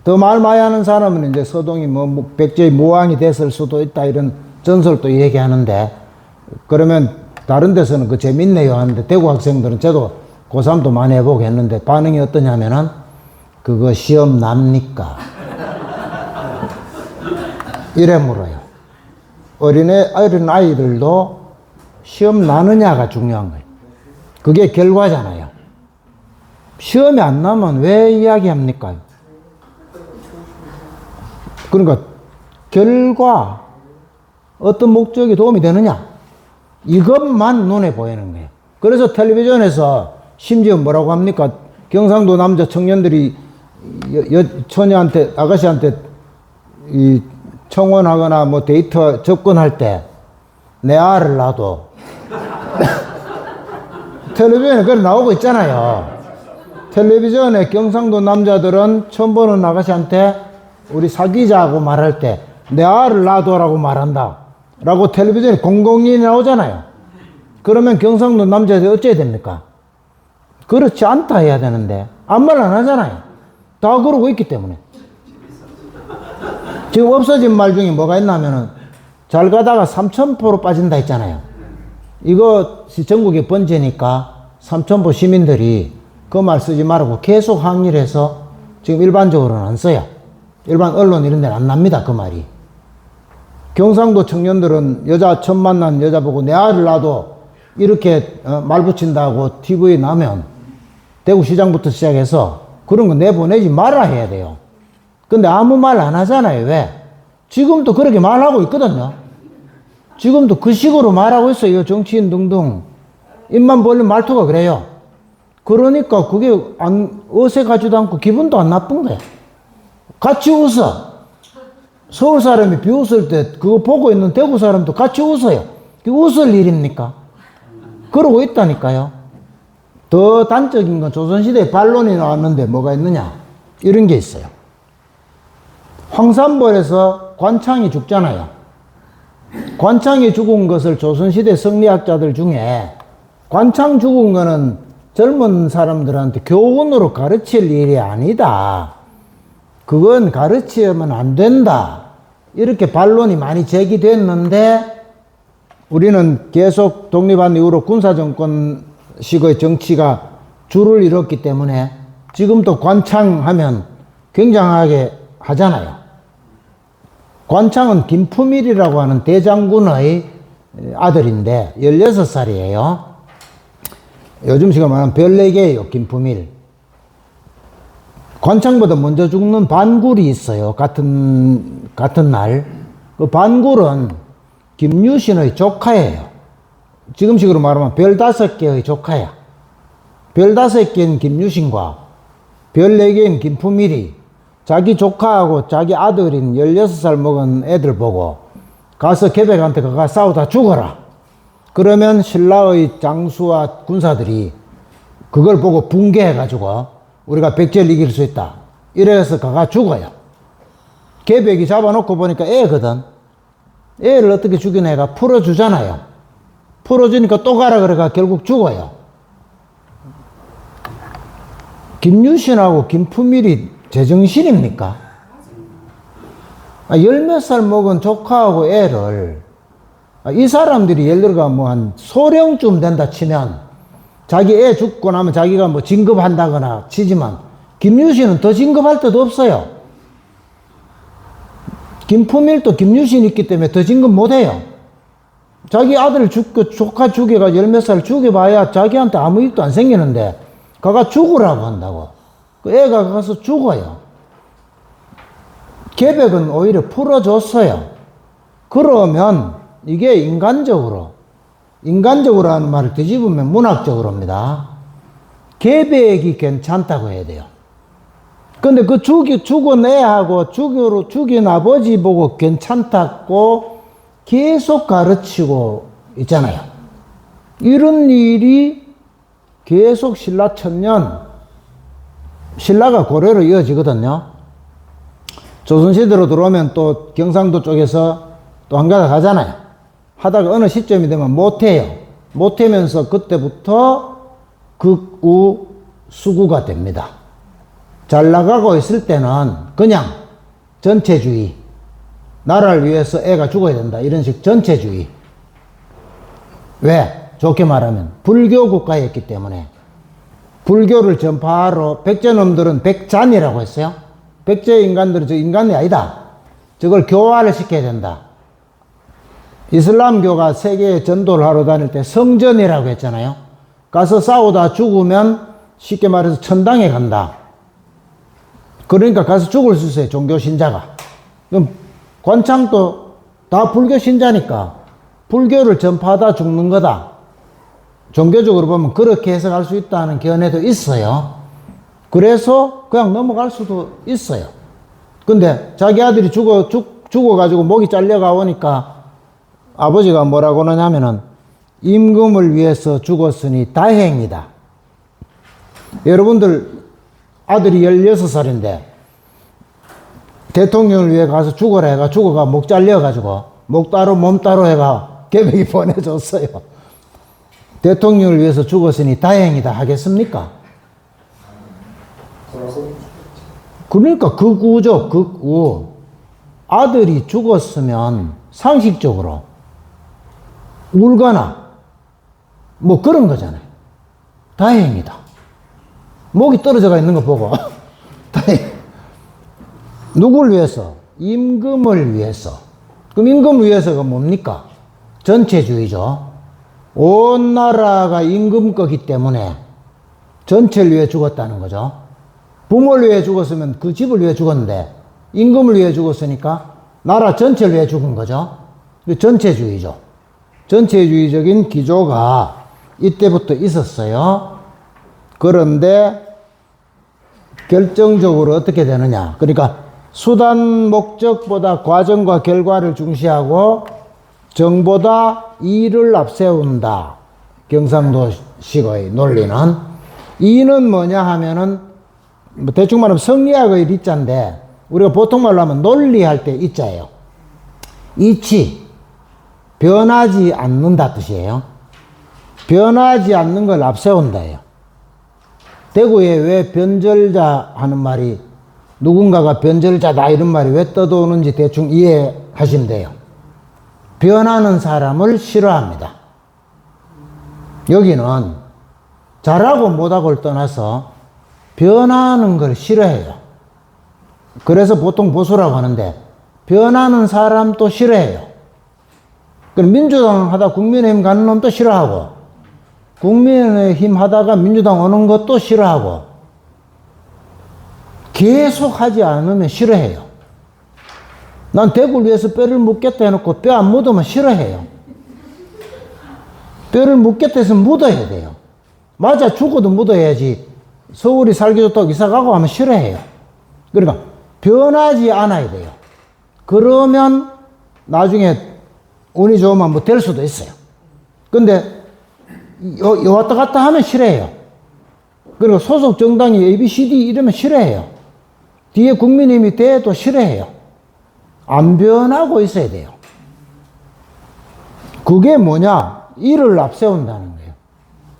더 말 많이 하는 사람은 이제 서동이 백제의 모왕이 됐을 수도 있다 이런 전설도 얘기하는데, 그러면 다른 데서는 그 재밌네요 하는데 대구 학생들은 저도 고3도 많이 해보고 했는데 반응이 어떠냐면은 그거 시험 납니까? 이래 물어요. 어린 아이들도 시험 나느냐가 중요한 거예요. 그게 결과잖아요. 시험이 안 나면 왜 이야기합니까? 그러니까 결과, 어떤 목적이 도움이 되느냐, 이것만 눈에 보이는 거예요. 그래서 텔레비전에서 심지어 뭐라고 합니까? 경상도 남자 청년들이 처녀한테, 아가씨한테 이 청혼하거나 뭐 데이터 접근할 때 내 알을 놔도 텔레비전에 그래 나오고 있잖아요. 텔레비전에 경상도 남자들은 처음 보는 아가씨한테 우리 사귀자고 말할 때 내 알을 놔둬라고 말한다 라고 텔레비전에 공공연히 나오잖아요. 그러면 경상도 남자들이 어째야 됩니까? 그렇지 않다 해야 되는데 아무 말 안 하잖아요. 다 그러고 있기 때문에. 지금 없어진 말 중에 뭐가 있냐면은 잘 가다가 삼천포로 빠진다 했잖아요. 이것이 전국에 번지니까 삼천포 시민들이 그 말 쓰지 말고 계속 항의를 해서 지금 일반적으로는 안 써요. 일반 언론 이런 데는 안 납니다, 그 말이. 경상도 청년들은 여자 처음 만난 여자 보고 내 아를 놔도 이렇게 말 붙인다고 TV에 나면 대구시장부터 시작해서 그런 거 내보내지 말아 해야 돼요. 근데 아무 말 안 하잖아요. 왜? 지금도 그렇게 말하고 있거든요. 지금도 그 식으로 말하고 있어요. 정치인 등등. 입만 벌린 말투가 그래요. 그러니까 그게 어색하지도 않고 기분도 안 나쁜 거야. 같이 웃어. 서울 사람이 비웃을 때 그거 보고 있는 대구 사람도 같이 웃어요. 그게 웃을 일입니까? 그러고 있다니까요. 더 단적인 건 조선시대에 반론이 나왔는데 뭐가 있느냐? 이런 게 있어요. 황산벌에서 관창이 죽잖아요. 관창이 죽은 것을 조선시대 성리학자들 중에 관창 죽은 거는 젊은 사람들한테 교훈으로 가르칠 일이 아니다. 그건 가르치면 안 된다. 이렇게 반론이 많이 제기됐는데 우리는 계속 독립한 이후로 군사정권식의 정치가 줄을 이뤘기 때문에 지금도 관창하면 굉장하게 하잖아요. 관창은 김품일이라고 하는 대장군의 아들인데 16살이에요. 요즘 시가 말하면 별 4개예요. 김품일. 관창보다 먼저 죽는 반굴이 있어요. 같은 날. 그 반굴은 김유신의 조카예요. 지금식으로 말하면 별 5개의 조카야. 별 5개인 김유신과 별 4개인 김품일이 자기 조카하고 자기 아들인 16살 먹은 애들 보고 가서 계백한테 가가 싸우다 죽어라. 그러면 신라의 장수와 군사들이 그걸 보고 붕괴해가지고 우리가 백제를 이길 수 있다. 이래서 가가 죽어요. 계백이 잡아놓고 보니까 애거든. 애를 어떻게 죽인 애가 풀어주잖아요. 풀어주니까 또 가라 그래가 결국 죽어요. 김유신하고 김품일이 제정신입니까? 10몇 살 먹은 조카하고 애를 이 사람들이 예를 들어가 뭐 한 소령쯤 된다 치면 자기 애 죽고 나면 자기가 뭐 진급한다거나 치지만 김유신은 더 진급할 데도 없어요. 김품일도 김유신이 있기 때문에 더 진급 못해요. 자기 아들 죽고 조카 죽여가 10몇 살 죽여봐야 자기한테 아무 일도 안 생기는데 가가 죽으라고 한다고. 그 애가 가서 죽어요. 계백은 오히려 풀어줬어요. 그러면 이게 인간적으로 하는 말을 뒤집으면 문학적으로입니다. 계백이 괜찮다고 해야 돼요. 근데 그 죽은 애하고 죽인 아버지 보고 괜찮다고 계속 가르치고 있잖아요. 이런 일이 계속 신라 천년, 신라가 고려로 이어지거든요. 조선시대로 들어오면 또 경상도 쪽에서 또 한가닥 하잖아요. 하다가 어느 시점이 되면 못해요. 못하면서 그때부터 극우 수구가 됩니다. 잘 나가고 있을 때는 그냥 전체주의, 나라를 위해서 애가 죽어야 된다 이런 식 전체주의. 왜? 좋게 말하면 불교 국가였기 때문에 불교를 전파하러 백제놈들은 백잔이라고 했어요. 백제 인간들은 저 인간이 아니다. 저걸 교화를 시켜야 된다. 이슬람교가 세계에 전도를 하러 다닐 때 성전이라고 했잖아요. 가서 싸우다 죽으면 쉽게 말해서 천당에 간다. 그러니까 가서 죽을 수 있어요. 종교 신자가. 그럼 관창도 다 불교 신자니까 불교를 전파하다 죽는 거다. 종교적으로 보면 그렇게 해석할 수 있다는 견해도 있어요. 그래서 그냥 넘어갈 수도 있어요. 근데 자기 아들이 죽어가지고 목이 잘려가 오니까 아버지가 뭐라고 하냐면은 임금을 위해서 죽었으니 다행이다. 여러분들 아들이 16살인데 대통령을 위해 가서 죽어라 해가 죽어가 목 잘려가지고 목 따로 몸 따로 해가 계백이 보내줬어요. 대통령을 위해서 죽었으니 다행이다 하겠습니까? 그러니까 극우죠. 극우. 아들이 죽었으면 상식적으로 울거나 뭐 그런 거잖아요. 다행이다. 목이 떨어져가 있는 거 보고 다행. 누굴 위해서? 임금을 위해서. 그럼 임금을 위해서가 뭡니까? 전체주의죠. 온 나라가 임금 거기 때문에 전체를 위해 죽었다는 거죠. 부모를 위해 죽었으면 그 집을 위해 죽었는데 임금을 위해 죽었으니까 나라 전체를 위해 죽은 거죠. 전체주의죠. 전체주의적인 기조가 이때부터 있었어요. 그런데 결정적으로 어떻게 되느냐. 그러니까 수단 목적보다 과정과 결과를 중시하고 정보다 이를 앞세운다. 경상도식의 논리는. 이는 뭐냐 하면은 뭐 대충 말하면 성리학의 리자인데 우리가 보통 말로 하면 논리할 때 이자예요. 이치, 변하지 않는다 뜻이에요. 변하지 않는 걸 앞세운다예요. 대구에 왜 변절자 하는 말이 누군가가 변절자다 이런 말이 왜 떠도는지 대충 이해하시면 돼요. 변하는 사람을 싫어합니다. 여기는 잘하고 못하고를 떠나서 변하는 걸 싫어해요. 그래서 보통 보수라고 하는데 변하는 사람도 싫어해요. 그럼 민주당 하다 국민의힘 가는 놈도 싫어하고 국민의힘 하다가 민주당 오는 것도 싫어하고 계속 하지 않으면 싫어해요. 난 대구를 위해서 뼈를 묻겠다 해놓고 뼈 안 묻으면 싫어해요. 뼈를 묻겠다 해서 묻어야 돼요. 맞아 죽어도 묻어야지. 서울이 살기 좋다고 이사가고 하면 싫어해요. 그러니까 변하지 않아야 돼요. 그러면 나중에 운이 좋으면 뭐 될 수도 있어요. 근데 왔다 갔다 하면 싫어해요. 그리고 소속 정당이 ABCD 이러면 싫어해요. 뒤에 국민의힘이 돼도 싫어해요. 안 변하고 있어야 돼요. 그게 뭐냐? 이를 앞세운다는 거예요.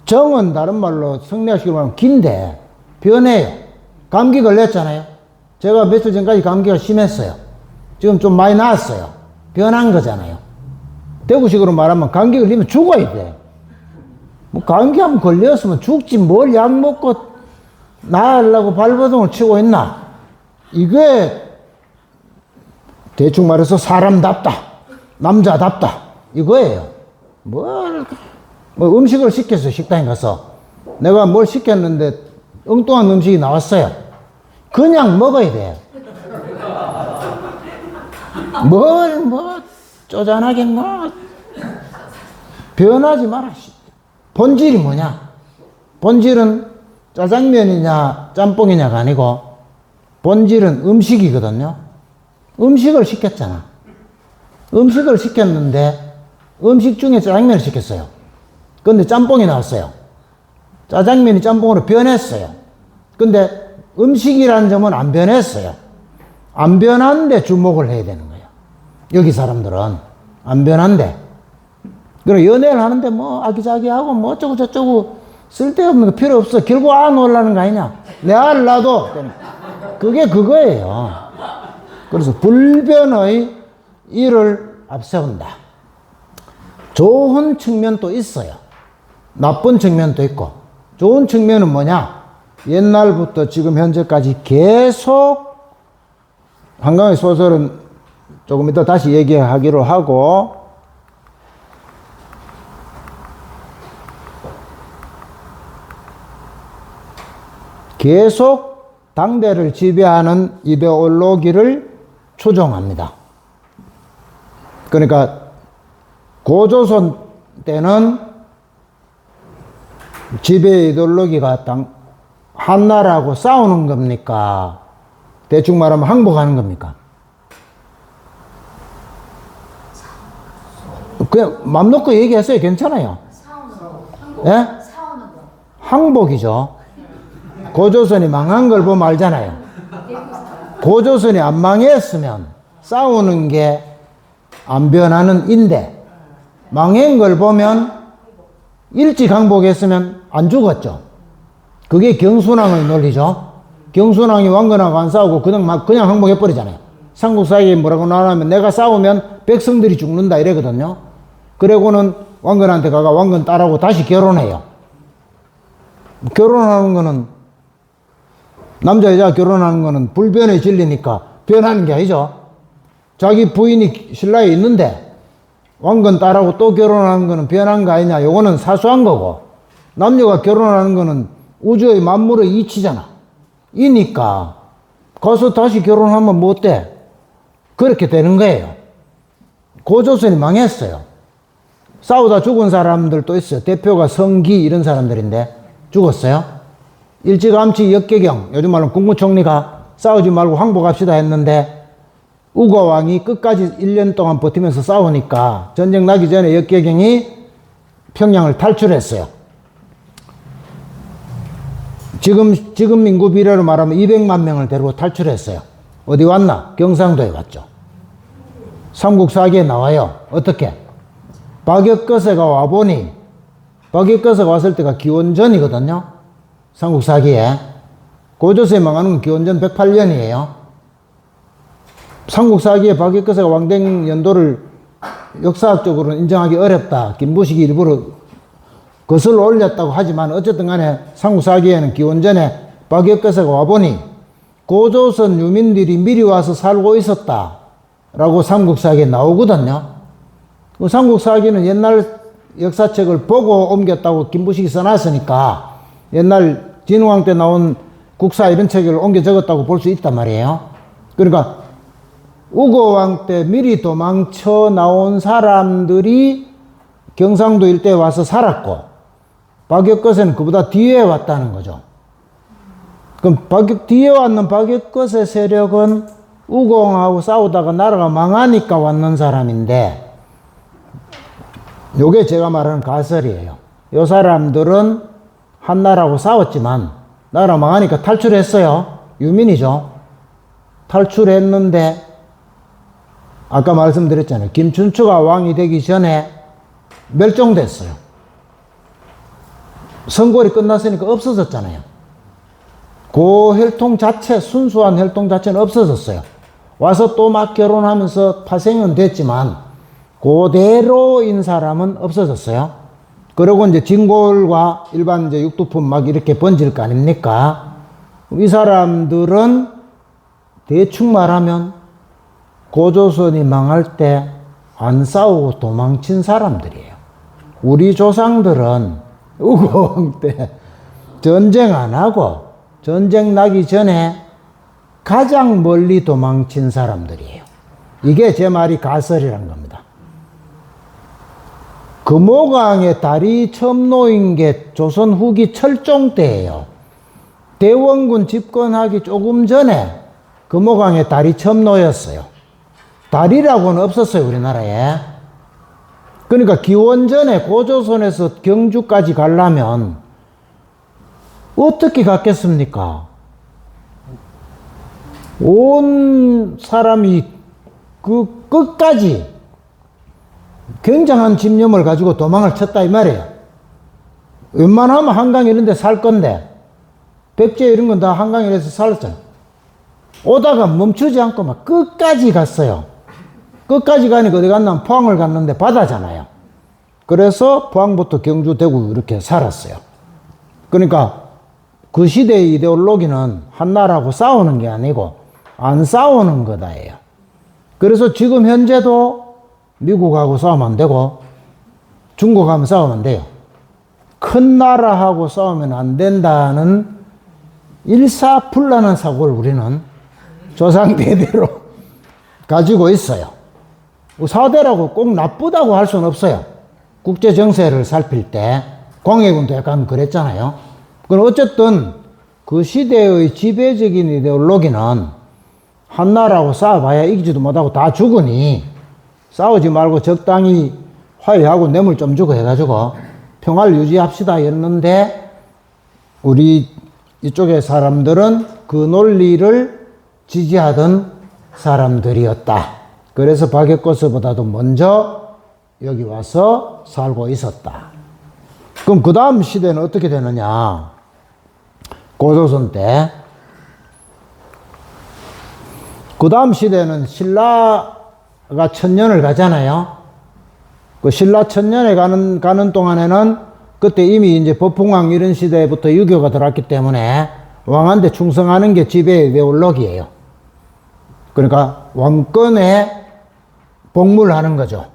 정은 다른 말로 성리학식으로 말하면 긴데 변해요. 감기 걸렸잖아요. 제가 며칠 전까지 감기가 심했어요. 지금 좀 많이 나았어요. 변한 거잖아요. 대구식으로 말하면 감기 걸리면 죽어야 돼. 뭐 감기 한번 걸렸으면 죽지 뭘 약 먹고 나으려고 발버둥을 치고 있나. 이게 대충 말해서 사람답다. 남자답다. 이거예요. 뭐 음식을 시켰어요. 식당에 가서. 내가 뭘 시켰는데 엉뚱한 음식이 나왔어요. 그냥 먹어야 돼. 쪼잔하게 변하지 마라. 본질이 뭐냐? 본질은 짜장면이냐 짬뽕이냐가 아니고 본질은 음식이거든요. 음식을 시켰잖아. 음식을 시켰는데 음식 중에 짜장면을 시켰어요. 근데 짬뽕이 나왔어요. 짜장면이 짬뽕으로 변했어요. 근데 음식이라는 점은 안 변했어요. 안 변한데 주목을 해야 되는 거예요. 여기 사람들은 안 변한데. 그리고 연애를 하는데 뭐 아기자기하고 뭐 어쩌고 저쩌고 쓸데없는 거 필요 없어. 결국 안 올라는 거 아니냐. 내 아를 낳아도. 그게 그거예요. 그래서 불변의 일을 앞세운다. 좋은 측면도 있어요. 나쁜 측면도 있고. 좋은 측면은 뭐냐? 옛날부터 지금 현재까지 계속 한강의 소설은 조금 이따 다시 얘기하기로 하고 계속 당대를 지배하는 이데올로기를 추종합니다. 그러니까 고조선 때는 지배 이데올로기가 한나라하고 싸우는 겁니까? 대충 말하면 항복하는 겁니까? 그냥 맘 놓고 얘기했어요. 괜찮아요. 예? 항복이죠. 고조선이 망한 걸 보면 알잖아요. 고조선이 안 망했으면 싸우는 게 안 변하는 인데 망한 걸 보면 일찍 항복했으면 안 죽었죠. 그게 경순왕의 논리죠. 경순왕이 왕건하고 안 싸우고 그냥 항복해버리잖아요. 삼국사기에 뭐라고 나오냐면 내가 싸우면 백성들이 죽는다 이래거든요. 그러고는 왕건한테 가가 왕건 딸하고 다시 결혼해요. 결혼하는 거는 남자 여자 결혼하는 거는 불변의 진리니까 변하는 게 아니죠. 자기 부인이 신라에 있는데 왕건 딸하고 또 결혼하는 거는 변한 거 아니냐. 요거는 사소한 거고 남녀가 결혼하는 거는 우주의 만물의 이치잖아. 이니까 가서 다시 결혼하면 뭐 어때? 그렇게 되는 거예요. 고조선이 망했어요. 싸우다 죽은 사람들도 있어요. 대표가 성기 이런 사람들인데 죽었어요. 일찌감치 역계경, 요즘 말로 국무총리가 싸우지 말고 항복합시다 했는데 우고 왕이 끝까지 1년 동안 버티면서 싸우니까 전쟁 나기 전에 역계경이 평양을 탈출했어요. 지금 인구 비례로 말하면 200만 명을 데리고 탈출했어요. 어디 왔나? 경상도에 왔죠. 삼국사기에 나와요. 어떻게? 박역거세가 와보니, 박역거세가 왔을 때가 기원전이거든요. 삼국사기에. 고조선이 망하는 건 기원전 108년이에요. 삼국사기에 박역거세가 왕된 연도를 역사학적으로는 인정하기 어렵다. 김부식이 일부러 거슬러 올렸다고 하지만 어쨌든 간에 삼국사기에는 기원전에 박역거세가 와보니 고조선 유민들이 미리 와서 살고 있었다 라고 삼국사기에 나오거든요. 그 삼국사기는 옛날 역사책을 보고 옮겼다고 김부식이 써놨으니까 옛날 진흥왕 때 나온 국사 이런 책을 옮겨 적었다고 볼 수 있단 말이에요. 그러니까 우고왕 때 미리 도망쳐 나온 사람들이 경상도 일대에 와서 살았고 박역거세는 그보다 뒤에 왔다는 거죠. 그럼 뒤에 왔는 박역거세 세력은 우고왕하고 싸우다가 나라가 망하니까 왔는 사람인데 요게 제가 말하는 가설이에요. 요 사람들은 한나라하고 싸웠지만 나라 망하니까 탈출했어요. 유민이죠. 탈출했는데 아까 말씀드렸잖아요. 김춘추가 왕이 되기 전에 멸종됐어요. 선골이 끝났으니까 없어졌잖아요. 그 혈통 자체, 순수한 혈통 자체는 없어졌어요. 와서 또 막 결혼하면서 파생은 됐지만 그대로인 사람은 없어졌어요. 그리고 이제 진골과 일반 이제 육두품 막 이렇게 번질 거 아닙니까? 이 사람들은 대충 말하면 고조선이 망할 때 안 싸우고 도망친 사람들이에요. 우리 조상들은 우고왕 때 전쟁 안 하고 전쟁 나기 전에 가장 멀리 도망친 사람들이에요. 이게 제 말이 가설이란 겁니다. 금호강에 달이 처음 놓인 게 조선 후기 철종 때예요. 대원군 집권하기 조금 전에 금호강에 달이 처음 놓였어요. 달이라고는 없었어요, 우리나라에. 그러니까 기원전에 고조선에서 경주까지 가려면 어떻게 갔겠습니까? 온 사람이 그 끝까지 굉장한 집념을 가지고 도망을 쳤다 이 말이에요. 웬만하면 한강 이런 데 살 건데 백제 이런 건 다 한강 이래서 살았잖아요. 오다가 멈추지 않고 막 끝까지 갔어요. 끝까지 가니까 어디 갔냐면 포항을 갔는데 바다잖아요. 그래서 포항부터 경주, 대구 이렇게 살았어요. 그러니까 그 시대의 이데올로기는 한나라하고 싸우는 게 아니고 안 싸우는 거다예요. 그래서 지금 현재도 미국하고 싸우면 안 되고 중국하고 싸우면 안 돼요. 큰 나라하고 싸우면 안 된다는 일사불란한 사고를 우리는 조상 대대로 가지고 있어요. 사대라고 꼭 나쁘다고 할 수는 없어요. 국제 정세를 살필 때 광해군도 약간 그랬잖아요. 그럼 어쨌든 그 시대의 지배적인 이데올로기는 한나라하고 싸워봐야 이기지도 못하고 다 죽으니 싸우지 말고 적당히 화해하고 뇌물 좀 주고 해가지고 평화를 유지합시다 였는데 우리 이쪽의 사람들은 그 논리를 지지하던 사람들이었다. 그래서 박역거세보다도 먼저 여기 와서 살고 있었다. 그럼 그 다음 시대는 어떻게 되느냐? 고조선 때. 그 다음 시대는 신라가 천년을 가잖아요. 그 신라 천년에 가는 동안에는 그때 이미 이제 법흥왕 이런 시대부터 유교가 들어왔기 때문에 왕한테 충성하는 게 지배의 이데올로기예요. 그러니까 왕권에 복무하는 거죠.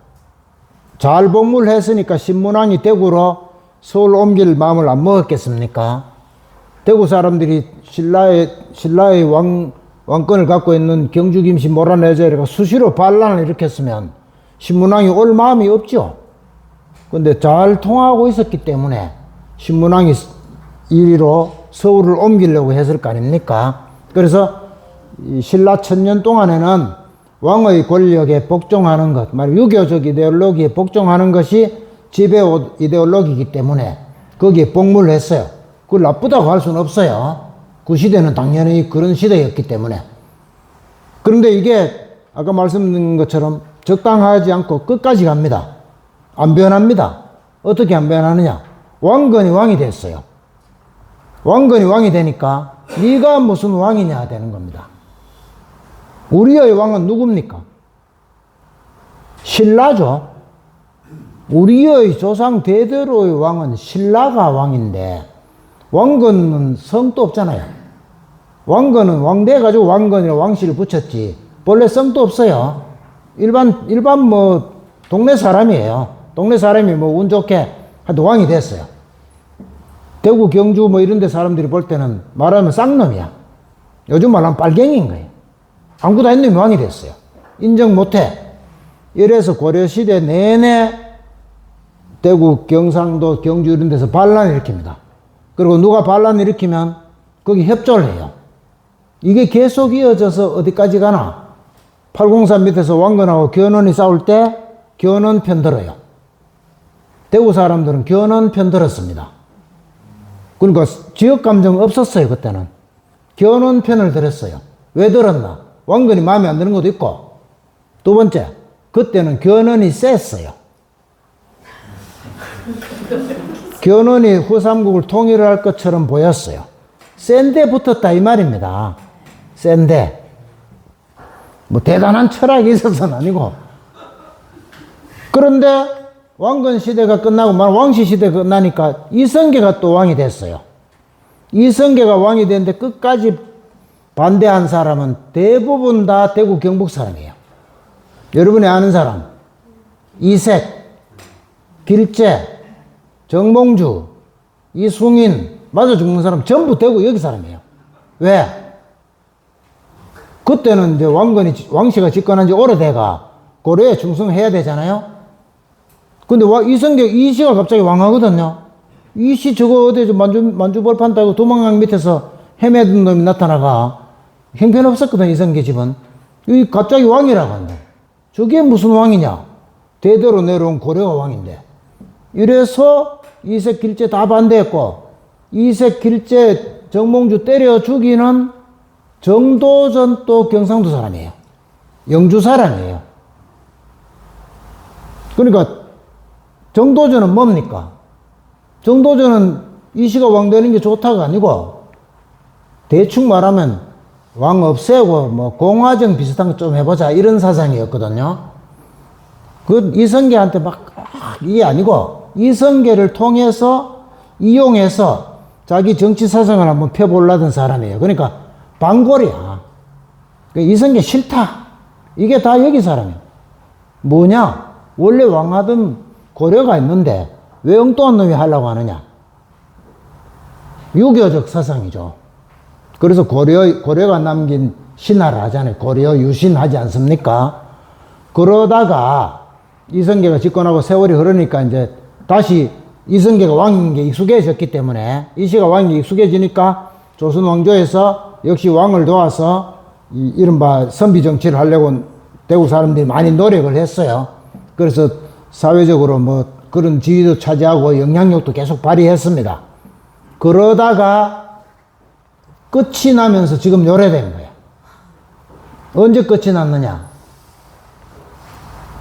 잘 복무했으니까 신문왕이 대구로 서울 옮길 마음을 안 먹었겠습니까? 대구 사람들이 신라의 왕권을 갖고 있는 경주 김씨 몰아내자리가 수시로 반란을 일으켰으면 신문왕이 올 마음이 없죠. 근데 잘 통하고 있었기 때문에 신문왕이 이리로 서울을 옮기려고 했을 거 아닙니까? 그래서 이 신라 천년 동안에는 왕의 권력에 복종하는 것, 말 유교적 이데올로기에 복종하는 것이 지배 이데올로기이기 때문에 거기에 복무를 했어요. 그걸 나쁘다고 할 수는 없어요. 그 시대는 당연히 그런 시대였기 때문에. 그런데 이게 아까 말씀드린 것처럼 적당하지 않고 끝까지 갑니다. 안 변합니다. 어떻게 안 변하느냐? 왕건이 왕이 됐어요. 왕건이 왕이 되니까 네가 무슨 왕이냐 되는 겁니다. 우리의 왕은 누굽니까? 신라죠. 우리의 조상 대대로의 왕은 신라가 왕인데 왕건은 성도 없잖아요. 왕건은 왕대 가지고 왕건이라 왕씨를 붙였지 본래 성도 없어요. 일반 뭐 동네 사람이에요. 동네 사람이 뭐 운 좋게 하여튼 왕이 됐어요. 대구 경주 뭐 이런 데 사람들이 볼 때는 말하면 쌍놈이야. 요즘 말하면 빨갱이인 거예요. 아무것도 아닌 놈이 왕이 됐어요. 인정 못해. 이래서 고려시대 내내 대구, 경상도, 경주 이런 데서 반란을 일으킵니다. 그리고 누가 반란을 일으키면 거기 협조를 해요. 이게 계속 이어져서 어디까지 가나? 803 밑에서 왕건하고 견훤이 싸울 때 견훤 편 들어요. 대구 사람들은 견훤 편 들었습니다. 그러니까 지역 감정 없었어요. 그때는. 견훤 편을 들었어요. 왜 들었나? 왕건이 마음에 안 드는 것도 있고, 두 번째, 그때는 견훤이 셌어요. 견훤이 후삼국을 통일할 것처럼 보였어요. 센데 붙었다 이 말입니다. 센데. 뭐 대단한 철학이 있어서는 아니고. 그런데 왕건 시대가 끝나고 왕씨 시대가 끝나니까 이성계가 또 왕이 됐어요. 이성계가 왕이 됐는데 끝까지 반대한 사람은 대부분 다 대구 경북 사람이에요. 여러분이 아는 사람 이색, 길재, 정몽주, 이숭인 맞아 죽는 사람 전부 대구 여기 사람이에요. 왜? 그때는 이제 왕씨가 집권한 지 오래돼가 고려에 충성해야 되잖아요. 근데 이성계 이씨가 갑자기 왕하거든요. 이씨 저거 어디 만주 벌판 따고 도망강 밑에서 헤매던 놈이 나타나가 형편없었거든. 이성계 집은 이 갑자기 왕이라고 한다. 저게 무슨 왕이냐? 대대로 내려온 고려가 왕인데. 이래서 이색 길재 다 반대했고, 이색 길재 정몽주 때려 죽이는 정도전 또 경상도 사람이에요. 영주 사람이에요. 그러니까 정도전은 뭡니까? 정도전은 이씨가 왕 되는 게 좋다가 아니고, 대충 말하면 왕 없애고 뭐 공화정 비슷한 거 좀 해보자 이런 사상이었거든요. 그 이성계한테 이게 아니고 이성계를 통해서 이용해서 자기 정치 사상을 한번 펴보려던 사람이에요. 그러니까 반골이야. 이성계 싫다. 이게 다 여기 사람이에요. 뭐냐? 원래 왕하던 고려가 있는데 왜 엉뚱한 놈이 하려고 하느냐? 유교적 사상이죠. 그래서 고려가 남긴 신화를 하잖아요. 고려 유신 하지 않습니까? 그러다가 이성계가 집권하고 세월이 흐르니까 이제 다시 이성계가 왕인 게 익숙해졌기 때문에 이씨가 왕인 게 익숙해지니까 조선 왕조에서 역시 왕을 도와서 이른바 선비 정치를 하려고 대구 사람들이 많이 노력을 했어요. 그래서 사회적으로 뭐 그런 지위도 차지하고 영향력도 계속 발휘했습니다. 그러다가 끝이 나면서 지금 요래된 거예요. 언제 끝이 났느냐?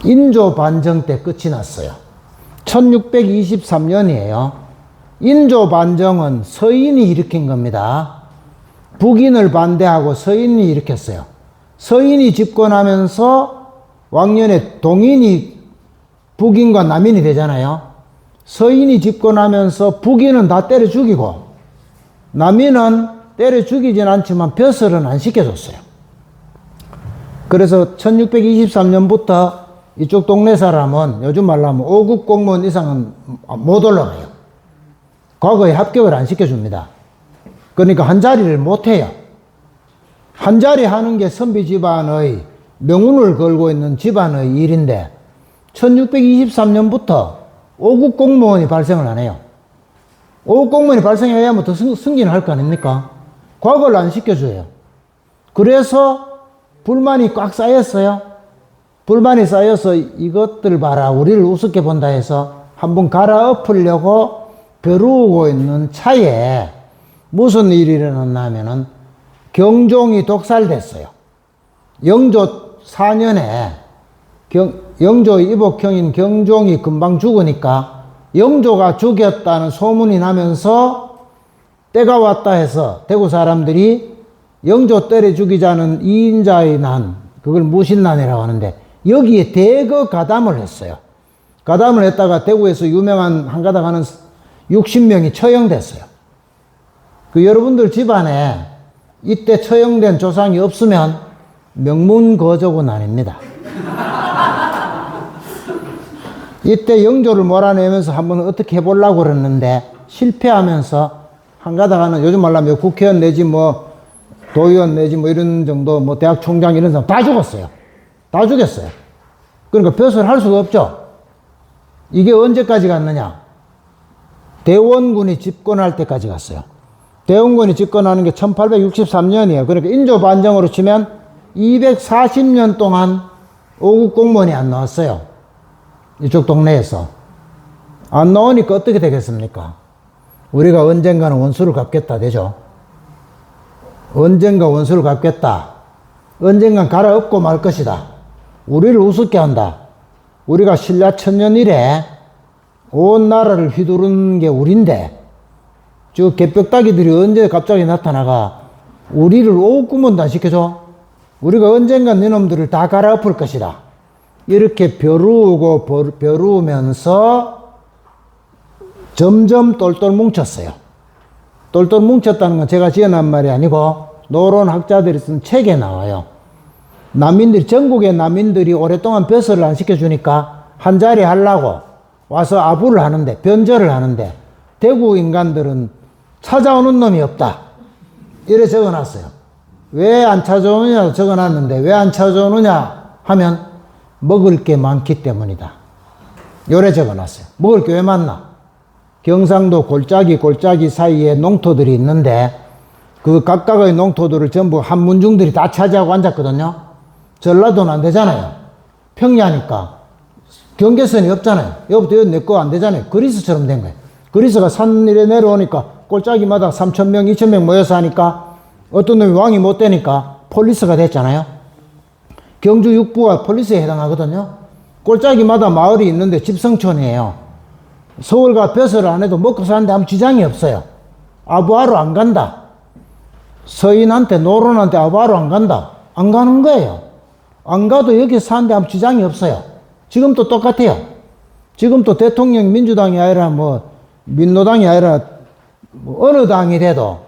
인조 반정 때 끝이 났어요. 1623년이에요. 인조 반정은 서인이 일으킨 겁니다. 북인을 반대하고 서인이 일으켰어요. 서인이 집권하면서 왕년에 동인이 북인과 남인이 되잖아요. 서인이 집권하면서 북인은 다 때려 죽이고 남인은 때려 죽이진 않지만 벼슬은 안 시켜줬어요. 그래서 1623년부터 이쪽 동네 사람은 요즘 말로 하면 5급 공무원 이상은 못 올라가요. 과거에 합격을 안 시켜줍니다. 그러니까 한 자리를 못 해요. 한 자리 하는 게 선비 집안의 명운을 걸고 있는 집안의 일인데 1623년부터 5급 공무원이 발생을 안 해요. 오후 공무원이 발생해야 뭐 더 승진을 할 거 아닙니까? 과거를 안 시켜줘요. 그래서 불만이 꽉 쌓였어요. 불만이 쌓여서 이것들 봐라, 우리를 우습게 본다 해서 한번 갈아엎으려고 벼루고 있는 차에 무슨 일이 일어났냐면은 경종이 독살됐어요. 영조 4년에 영조의 이복형인 경종이 금방 죽으니까 영조가 죽였다는 소문이 나면서 때가 왔다 해서 대구 사람들이 영조 때려 죽이자는 이인자의 난, 그걸 무신난이라고 하는데 여기에 대거 가담을 했어요. 가담을 했다가 대구에서 유명한 한가닥 하는 60명이 처형됐어요. 그 여러분들 집안에 이때 처형된 조상이 없으면 명문거족은 아닙니다. 이때 영조를 몰아내면서 한번 어떻게 해보려고 그랬는데 실패하면서 한가닥 하는, 요즘 말하면 국회의원 내지 뭐 도의원 내지 뭐 이런 정도, 뭐 대학 총장 이런 사람 다 죽었어요. 다 죽였어요. 그러니까 벼슬 할 수가 없죠. 이게 언제까지 갔느냐? 대원군이 집권할 때까지 갔어요. 대원군이 집권하는 게 1863년이에요. 그러니까 인조 반정으로 치면 240년 동안 5급 공무원이 안 나왔어요. 이쪽 동네에서. 안 나오니까 어떻게 되겠습니까? 우리가 언젠가는 원수를 갚겠다 되죠. 언젠가 원수를 갚겠다. 언젠간 갈아엎고 말 것이다. 우리를 우습게 한다. 우리가 신라 천년 이래 온 나라를 휘두른 게 우린데 저 개벽다기들이 언제 갑자기 나타나가 우리를 오구문도 안 시켜줘. 우리가 언젠간 너놈들을 다 갈아엎을 것이다. 이렇게 벼루고 벼루면서 점점 똘똘 뭉쳤어요. 똘똘 뭉쳤다는 건 제가 지어낸 말이 아니고 노론 학자들이 쓴 책에 나와요. 난민들이, 전국의 난민들이 오랫동안 벼슬을 안 시켜주니까 한 자리 하려고 와서 아부를 하는데, 변절을 하는데 대구 인간들은 찾아오는 놈이 없다. 이래 적어놨어요. 왜 안 찾아오느냐 적어놨는데 왜 안 찾아오느냐 하면 먹을 게 많기 때문이다. 요래 적어놨어요. 먹을 게 왜 많나? 경상도 골짜기 사이에 농토들이 있는데 그 각각의 농토들을 전부 한문중들이 다 차지하고 앉았거든요. 전라도는 안 되잖아요. 평야니까. 경계선이 없잖아요. 여기부터 여기 내 거 안 되잖아요. 그리스처럼 된 거예요. 그리스가 산 이래 내려오니까 골짜기마다 3,000명, 2,000명 모여서 하니까 어떤 놈이 왕이 못 되니까 폴리스가 됐잖아요. 경주 육부가 폴리스에 해당하거든요. 골짜기마다 마을이 있는데 집성촌이에요. 서울과 벼슬을 안 해도 먹고 사는데 아무 지장이 없어요. 아부하러 안 간다. 서인한테, 노론한테 아부하러 안 간다. 안 가는 거예요. 안 가도 여기 사는데 아무 지장이 없어요. 지금도 똑같아요. 지금도 대통령 민주당이 아니라 뭐 민노당이 아니라 뭐 어느 당이 돼도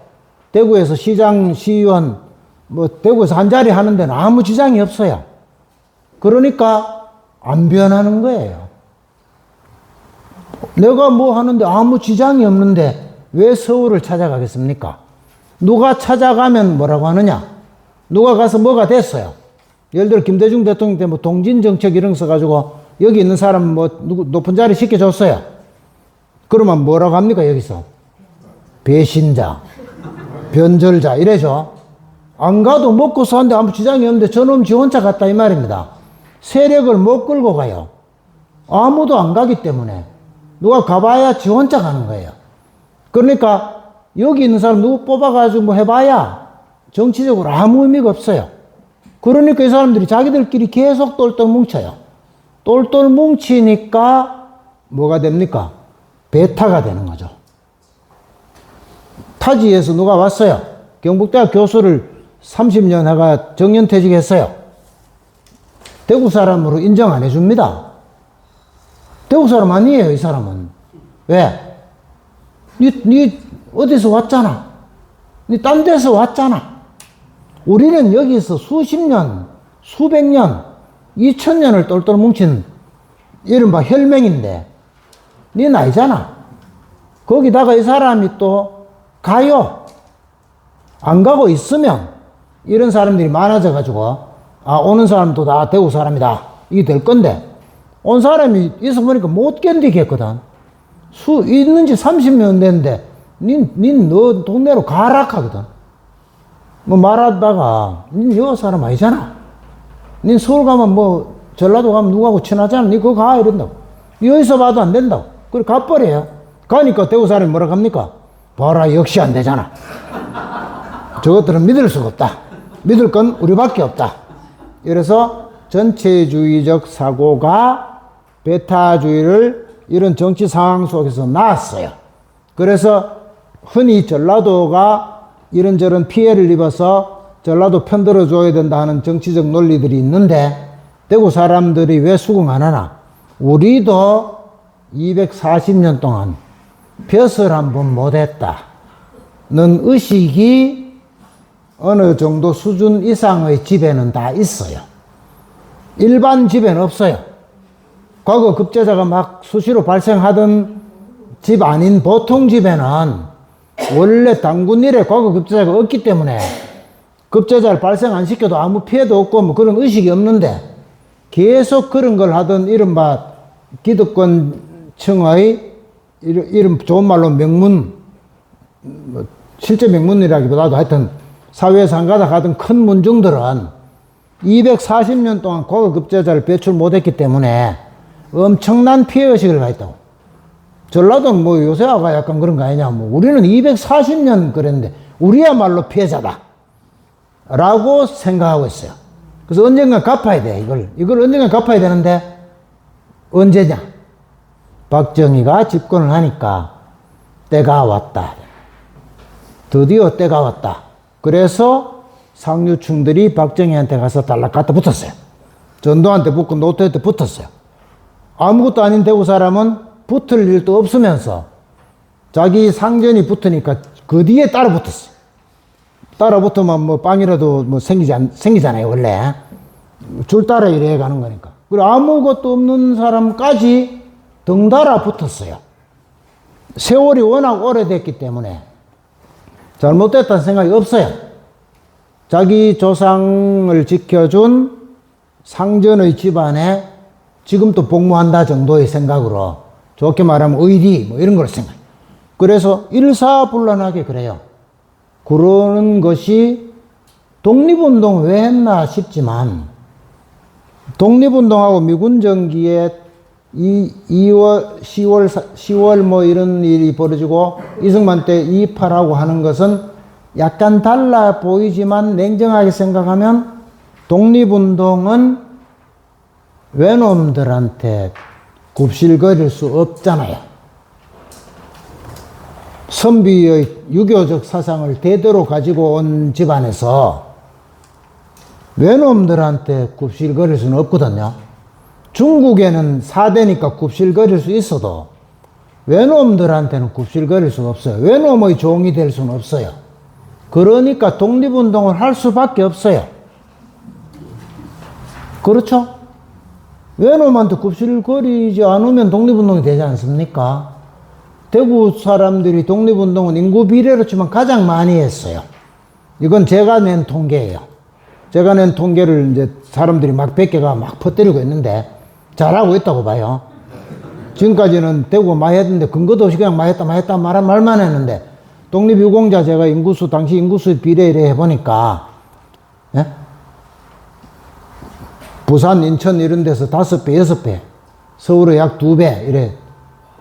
대구에서 시장, 시의원, 뭐 대구에서 한 자리 하는 데는 아무 지장이 없어요. 그러니까 안 변하는 거예요. 내가 뭐 하는데 아무 지장이 없는데 왜 서울을 찾아가겠습니까? 누가 찾아가면 뭐라고 하느냐? 누가 가서 뭐가 됐어요? 예를 들어 김대중 대통령 때 뭐 동진정책 이런 거 써가지고 여기 있는 사람 뭐 누구 높은 자리 시켜줬어요. 그러면 뭐라고 합니까 여기서? 배신자, 변절자 이래죠. 안 가도 먹고 사는데 아무 지장이 없는데 저놈 지 혼자 갔다 이 말입니다. 세력을 못 끌고 가요. 아무도 안 가기 때문에. 누가 가봐야 지 혼자 가는 거예요. 그러니까 여기 있는 사람 누구 뽑아가지고 뭐 해봐야 정치적으로 아무 의미가 없어요. 그러니까 이 사람들이 자기들끼리 계속 똘똘 뭉쳐요. 똘똘 뭉치니까 뭐가 됩니까? 배타가 되는 거죠. 타지에서 누가 왔어요. 경북대학 교수를 30년 하가 정년퇴직했어요. 대구 사람으로 인정 안 해줍니다. 대구 사람 아니에요, 이 사람은. 왜? 니 어디서 왔잖아. 니 딴 데서 왔잖아. 우리는 여기서 수십 년, 수백 년, 2000년을 똘똘 뭉친 이른바 혈맹인데, 니는 아니잖아. 거기다가 이 사람이 또 가요. 안 가고 있으면 이런 사람들이 많아져가지고, 아, 오는 사람도 다 대구 사람이다. 이게 될 건데, 온 사람이 있어 보니까 못 견디겠거든. 있는 지 30년 됐는데 너 동네로 가라 하거든. 뭐 말하다가, 닌 여기 사람 아니잖아. 닌 서울 가면 뭐, 전라도 가면 누구하고 친하잖아. 니 그거 가, 이런다고. 여기서 봐도 안 된다고. 그래, 가버려요. 가니까 대구 사람이 뭐라 합니까? 봐라, 역시 안 되잖아. 저것들은 믿을 수가 없다. 믿을 건 우리밖에 없다. 이래서 전체주의적 사고가 배타주의를 이런 정치 상황 속에서 낳았어요. 그래서 흔히 전라도가 이런저런 피해를 입어서 전라도 편들어 줘야 된다 하는 정치적 논리들이 있는데 대구 사람들이 왜 수긍 안 하나? 우리도 240년 동안 벼슬 한 번 못했다는 의식이 어느 정도 수준 이상의 집에는 다 있어요. 일반 집에는 없어요. 과거 급제자가 막 수시로 발생하던 집 아닌 보통 집에는 원래 당군 일에 과거 급제자가 없기 때문에 급제자를 발생 안 시켜도 아무 피해도 없고 뭐 그런 의식이 없는데 계속 그런 걸 하던 이른바 기득권층의 이름 좋은 말로 명문, 뭐 실제 명문이라기보다도 하여튼 사회에서 안 가다 가던 큰 문중들은 240년 동안 고급급제자를 배출 못했기 때문에 엄청난 피해의식을 가했다고. 전라도는 뭐 요새 아가 약간 그런 거 아니냐. 뭐 우리는 240년 그랬는데 우리야말로 피해자다. 라고 생각하고 있어요. 그래서 언젠가 갚아야 돼, 이걸 언젠가 갚아야 되는데 언제냐? 박정희가 집권을 하니까 때가 왔다. 드디어 때가 왔다. 그래서 상류층들이 박정희한테 가서 달락 갖다 붙었어요. 전두환한테 붙고 노태우한테 붙었어요. 아무것도 아닌 대구 사람은 붙을 일도 없으면서 자기 상전이 붙으니까 그 뒤에 따라 붙었어요. 따라 붙으면 뭐 빵이라도 뭐 생기잖아요, 원래. 줄 따라 이래 가는 거니까. 그리고 아무것도 없는 사람까지 덩달아 붙었어요. 세월이 워낙 오래됐기 때문에 잘못됐다는 생각이 없어요. 자기 조상을 지켜준 상전의 집안에 지금도 복무한다 정도의 생각으로 좋게 말하면 의리 뭐 이런 걸 생각해요. 그래서 일사불란하게 그래요. 그러는 것이 독립운동 왜 했나 싶지만 독립운동하고 미군정기에 10월 뭐 이런 일이 벌어지고 이승만 때 2.28하고 하는 것은 약간 달라 보이지만 냉정하게 생각하면 독립운동은 외놈들한테 굽실거릴 수 없잖아요. 선비의 유교적 사상을 대대로 가지고 온 집안에서 외놈들한테 굽실거릴 수는 없거든요. 중국에는 4대니까 굽실거릴 수 있어도 외놈들한테는 굽실거릴 수는 없어요. 외놈의 종이 될 수는 없어요. 그러니까 독립운동을 할 수밖에 없어요. 그렇죠? 외놈한테 굽실거리지 않으면 독립운동이 되지 않습니까? 대구 사람들이 독립운동은 인구 비례로 치면 가장 많이 했어요. 이건 제가 낸 통계예요. 제가 낸 통계를 이제 사람들이 막 100개가 막 퍼뜨리고 있는데 잘하고 있다고 봐요. 지금까지는 대구가 많이 했는데 근거도 없이 그냥 많이 했다 말만 했는데 독립유공자 제가 당시 인구수 비례를 해보니까 예? 부산, 인천 이런 데서 5배, 6배, 서울에 약 2배 이래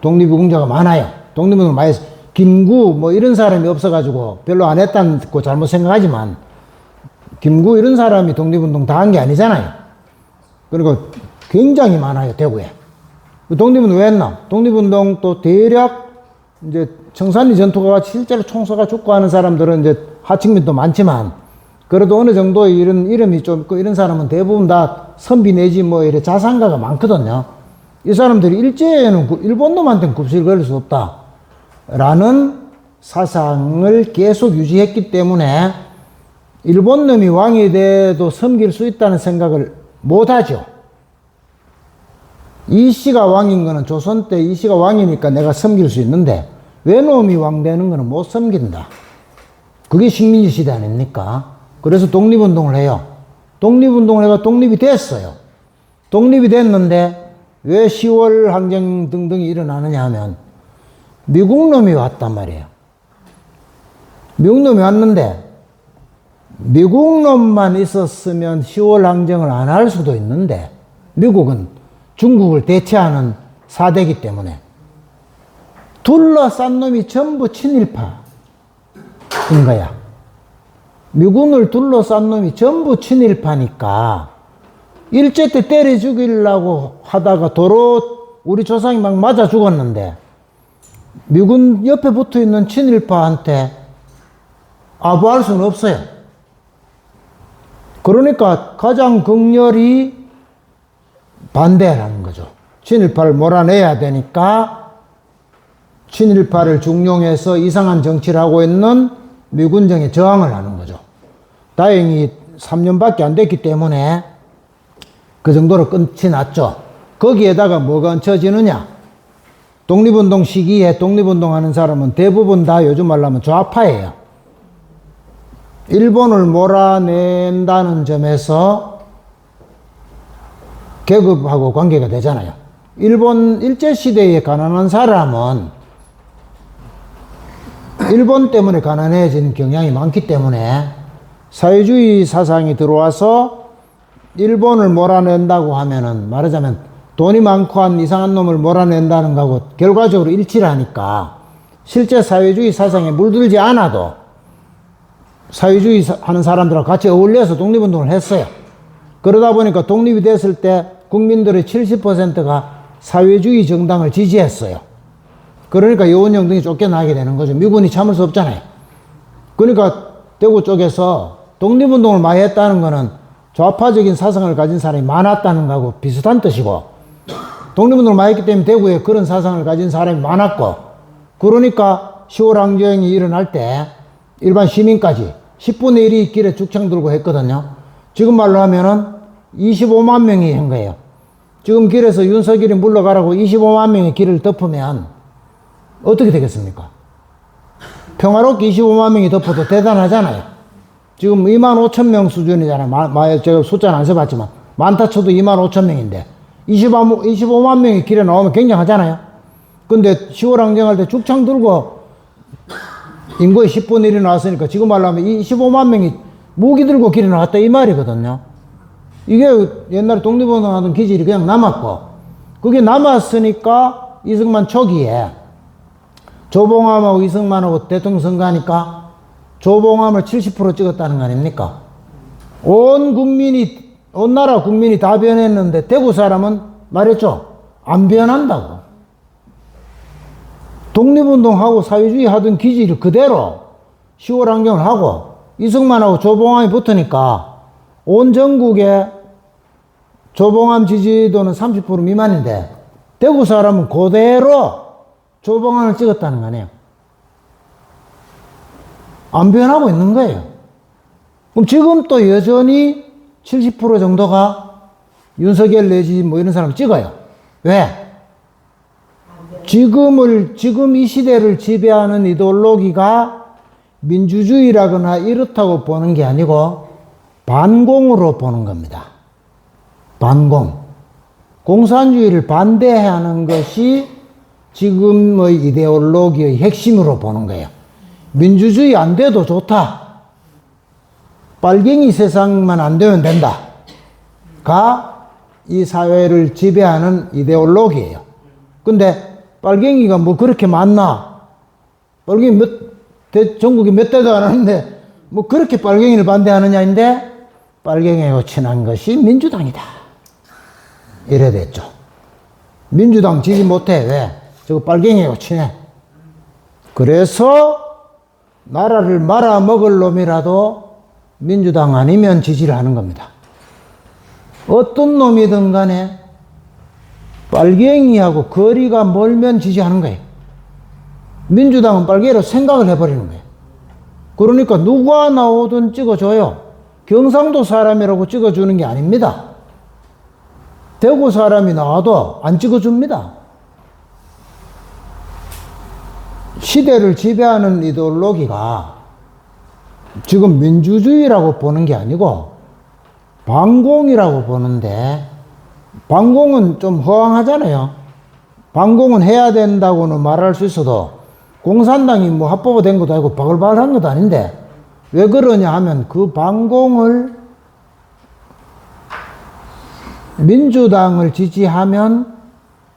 독립유공자가 많아요. 독립운동 많이 했어요. 김구 뭐 이런 사람이 없어가지고 별로 안 했다고 잘못 생각하지만 김구 이런 사람이 독립운동 다 한 게 아니잖아요. 그리고 굉장히 많아요, 대구에. 독립운동 왜 했나? 독립운동 또 대략 이제 청산리 전투가 실제로 총서가 죽고 하는 사람들은 이제 하층민도 많지만 그래도 어느 정도 이런 이름이 좀 있고 이런 사람은 대부분 다 선비 내지 뭐 이래 자산가가 많거든요. 이 사람들이 일제에는 일본 놈한테는 굽실거릴 수 없다. 라는 사상을 계속 유지했기 때문에 일본 놈이 왕이 돼도 섬길 수 있다는 생각을 못 하죠. 이씨가 왕인 거는 조선 때 이씨가 왕이니까 내가 섬길 수 있는데 외놈이 왕 되는 거는 못 섬긴다. 그게 식민지 시대 아닙니까? 그래서 독립운동을 해요. 독립운동을 해가 독립이 됐어요. 독립이 됐는데 왜 10월 항쟁 등등이 일어나느냐 하면 미국 놈이 왔단 말이에요. 미국 놈이 왔는데 미국 놈만 있었으면 10월 항쟁을 안 할 수도 있는데 미국은 중국을 대체하는 사대이기 때문에 둘러싼 놈이 전부 친일파인 거야. 미군을 둘러싼 놈이 전부 친일파니까 일제 때 때려 죽이려고 하다가 도로 우리 조상이 막 맞아 죽었는데 미군 옆에 붙어 있는 친일파한테 아부할 수는 없어요. 그러니까 가장 극렬히 반대하는 거죠. 친일파를 몰아내야 되니까 친일파를 중용해서 이상한 정치를 하고 있는 미군정에 저항을 하는 거죠. 다행히 3년밖에 안 됐기 때문에 그 정도로 끝이 났죠. 거기에다가 뭐가 얹혀지느냐. 독립운동 시기에 독립운동하는 사람은 대부분 다 요즘 말로 하면 좌파예요. 일본을 몰아낸다는 점에서 계급하고 관계가 되잖아요. 일본 일제시대에 가난한 사람은 일본 때문에 가난해진 경향이 많기 때문에 사회주의 사상이 들어와서 일본을 몰아낸다고 하면은 말하자면 돈이 많고 한 이상한 놈을 몰아낸다는 거하고 결과적으로 일치를 하니까 실제 사회주의 사상에 물들지 않아도 사회주의 하는 사람들하고 같이 어울려서 독립운동을 했어요. 그러다 보니까 독립이 됐을 때 국민들의 70%가 사회주의 정당을 지지했어요. 그러니까 여원영등이 쫓겨나게 되는 거죠. 미군이 참을 수 없잖아요. 그러니까 대구 쪽에서 독립운동을 많이 했다는 거는 좌파적인 사상을 가진 사람이 많았다는 거하고 비슷한 뜻이고, 독립운동을 많이 했기 때문에 대구에 그런 사상을 가진 사람이 많았고, 그러니까 10월 항쟁이 일어날 때 일반 시민까지 10분의 1이 길에 죽창 들고 했거든요. 지금 말로 하면은 25만 명이 한 거예요. 지금 길에서 윤석열이 물러가라고 25만 명의 길을 덮으면 어떻게 되겠습니까? 평화롭게 25만 명이 덮어도 대단하잖아요. 지금 2만 5천 명 수준이잖아요. 제가 숫자는 안 써봤지만 많다 쳐도 2만 5천 명인데 25만 명이 길에 나오면 굉장하잖아요. 근데 10월 항쟁할 때 죽창 들고 인구의 10분의 1이 나왔으니까 지금 말로 하면 25만 명이 무기 들고 길에 나왔다 이 말이거든요. 이게 옛날에 독립운동 하던 기질이 그냥 남았고, 그게 남았으니까 이승만 초기에 조봉암하고 이승만하고 대통령 선거하니까 조봉암을 70% 찍었다는 거 아닙니까? 온 나라 국민이 다 변했는데 대구 사람은 말했죠. 안 변한다고. 독립운동하고 사회주의 하던 기질을 그대로 10월 항쟁을 하고 이승만하고 조봉암이 붙으니까 온 전국에 조봉암 지지도는 30% 미만인데 대구 사람은 그대로 조봉암을 찍었다는 거 아니에요. 안 변하고 있는 거예요. 그럼 지금 또 여전히 70% 정도가 윤석열 내지 뭐 이런 사람 찍어요. 왜? 지금 이 시대를 지배하는 이데올로기가 민주주의라거나 이렇다고 보는 게 아니고 반공으로 보는 겁니다. 반공. 공산주의를 반대하는 것이 지금의 이데올로기의 핵심으로 보는 거예요. 민주주의 안 돼도 좋다. 빨갱이 세상만 안 되면 된다. 가 이 사회를 지배하는 이데올로기예요. 근데 빨갱이가 뭐 그렇게 많나? 빨갱이 전국에 몇 대도 안 하는데 뭐 그렇게 빨갱이를 반대하느냐인데 빨갱이하고 친한 것이 민주당이다. 이래 됐죠. 민주당 지지 못해. 왜? 저거 빨갱이하고 친해. 그래서 나라를 말아먹을 놈이라도 민주당 아니면 지지를 하는 겁니다. 어떤 놈이든 간에 빨갱이하고 거리가 멀면 지지하는 거예요. 민주당은 빨갱이로 생각을 해버리는 거예요. 그러니까 누가 나오든 찍어줘요. 경상도 사람이라고 찍어주는 게 아닙니다. 대구 사람이 나와도 안 찍어줍니다. 시대를 지배하는 이데올로기가 지금 민주주의라고 보는 게 아니고 반공이라고 보는데, 반공은 좀 허황하잖아요. 반공은 해야 된다고는 말할 수 있어도 공산당이 뭐 합법화 된 것도 아니고 바글바글한 것도 아닌데 왜 그러냐 하면 그 반공을 민주당을 지지하면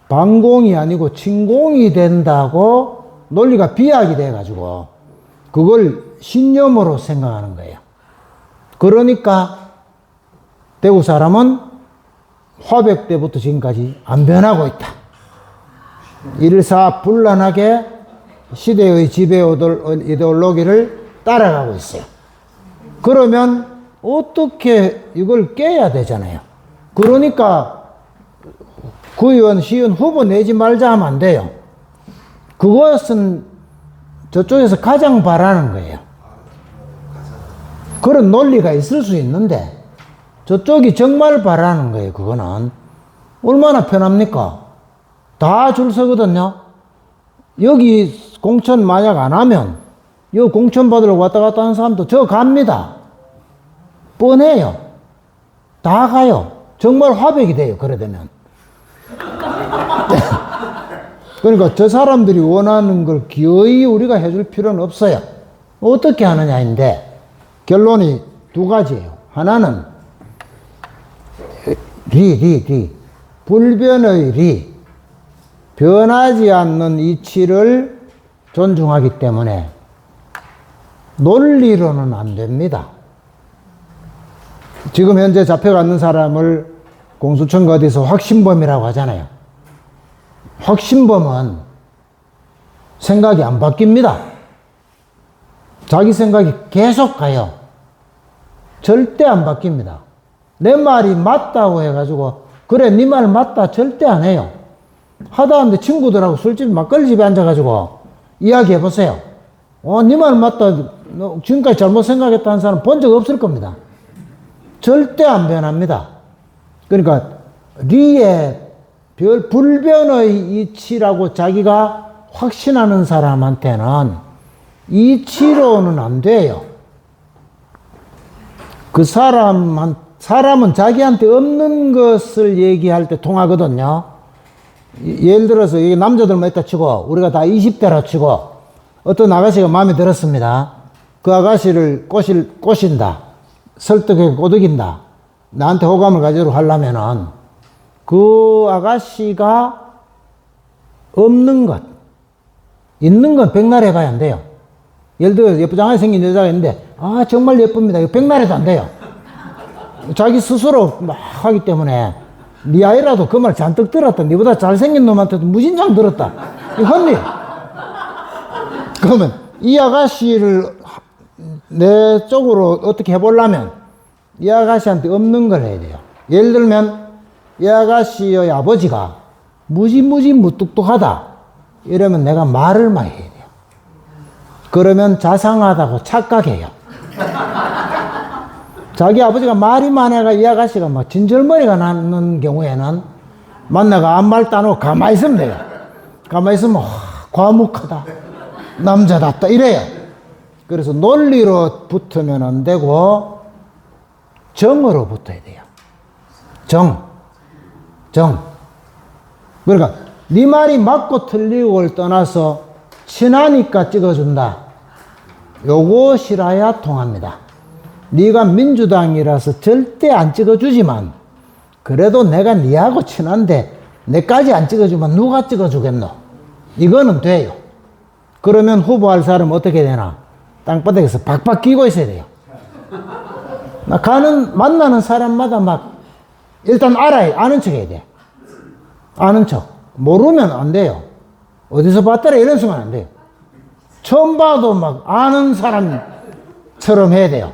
반공이 아니고 침공이 된다고 논리가 비약이 돼가지고 그걸 신념으로 생각하는 거예요. 그러니까 대구 사람은 화백 때부터 지금까지 안 변하고 있다. 일사불란하게 시대의 지배 이데올로기를 따라가고 있어요. 그러면 어떻게 이걸 깨야 되잖아요. 그러니까 구의원, 시의원 후보 내지 말자 하면 안 돼요. 그것은 저쪽에서 가장 바라는 거예요. 그런 논리가 있을 수 있는데 저쪽이 정말 바라는 거예요. 그거는 얼마나 편합니까? 다 줄 서거든요. 여기 공천 만약 안 하면 여 공천 받으러 왔다 갔다 하는 사람도 저 갑니다. 뻔해요. 다 가요. 정말 화백이 돼요. 그래 되면. 그러니까 저 사람들이 원하는 걸 기어이 우리가 해줄 필요는 없어요. 어떻게 하느냐인데 결론이 두 가지예요. 하나는 불변의 리, 변하지 않는 이치를 존중하기 때문에 논리로는 안 됩니다. 지금 현재 잡혀가는 사람을 공수처가 어디서 확신범이라고 하잖아요. 확신범은 생각이 안 바뀝니다. 자기 생각이 계속 가요. 절대 안 바뀝니다. 내 말이 맞다고 해가지고 그래 네 말 맞다 절대 안 해요. 하다 하는데 친구들하고 술집 막걸리집에 앉아가지고 이야기해보세요. 네 말 맞다. 너 지금까지 잘못 생각했다는 사람 본 적 없을 겁니다. 절대 안 변합니다. 그러니까 리의 불변의 이치라고 자기가 확신하는 사람한테는 이치로는 안 돼요. 그 사람은 자기한테 없는 것을 얘기할 때 통하거든요. 예를 들어서 여기 남자들만 있다 치고 우리가 다 20대라 치고 어떤 아가씨가 마음에 들었습니다. 그 아가씨를 꼬신다. 설득해 꼬드긴다. 나한테 호감을 가지도록 하려면은 그 아가씨가 없는 것, 있는 건 백날 해봐야 안 돼요. 예를 들어 예쁘장하게 생긴 여자가 있는데 정말 예쁩니다. 이거 백날 해도 안 돼요. 자기 스스로 막 하기 때문에 네 아이라도 그 말 잔뜩 들었다. 네보다 잘생긴 놈한테도 무진장 들었다. 이 헌일. 그러면 이 아가씨를 내 쪽으로 어떻게 해보려면 이 아가씨한테 없는 걸 해야 돼요. 예를 들면 이 아가씨의 아버지가 무지무지 무뚝뚝하다 이러면 내가 말을 많이 해야 돼요. 그러면 자상하다고 착각해요. 자기 아버지가 말이 많아가 이 아가씨가 막 진절머리가 나는 경우에는 만나가 아무 말도 안 하고 가만히 있으면 돼요. 가만히 있으면 과묵하다, 남자답다 이래요. 그래서 논리로 붙으면 안 되고 정으로 붙어야 돼요. 정. 그러니까 네 말이 맞고 틀리고를 떠나서 친하니까 찍어준다. 요것이라야 통합니다. 네가 민주당이라서 절대 안 찍어주지만 그래도 내가 네하고 친한데 내까지 안 찍어주면 누가 찍어주겠노? 이거는 돼요. 그러면 후보할 사람 어떻게 되나? 땅바닥에서 박박 끼고 있어야 돼요. 만나는 사람마다 막 일단 아는 척 해야 돼. 아는 척. 모르면 안 돼요. 어디서 봤더라 이런 수만 안 돼요. 처음 봐도 막 아는 사람처럼 해야 돼요.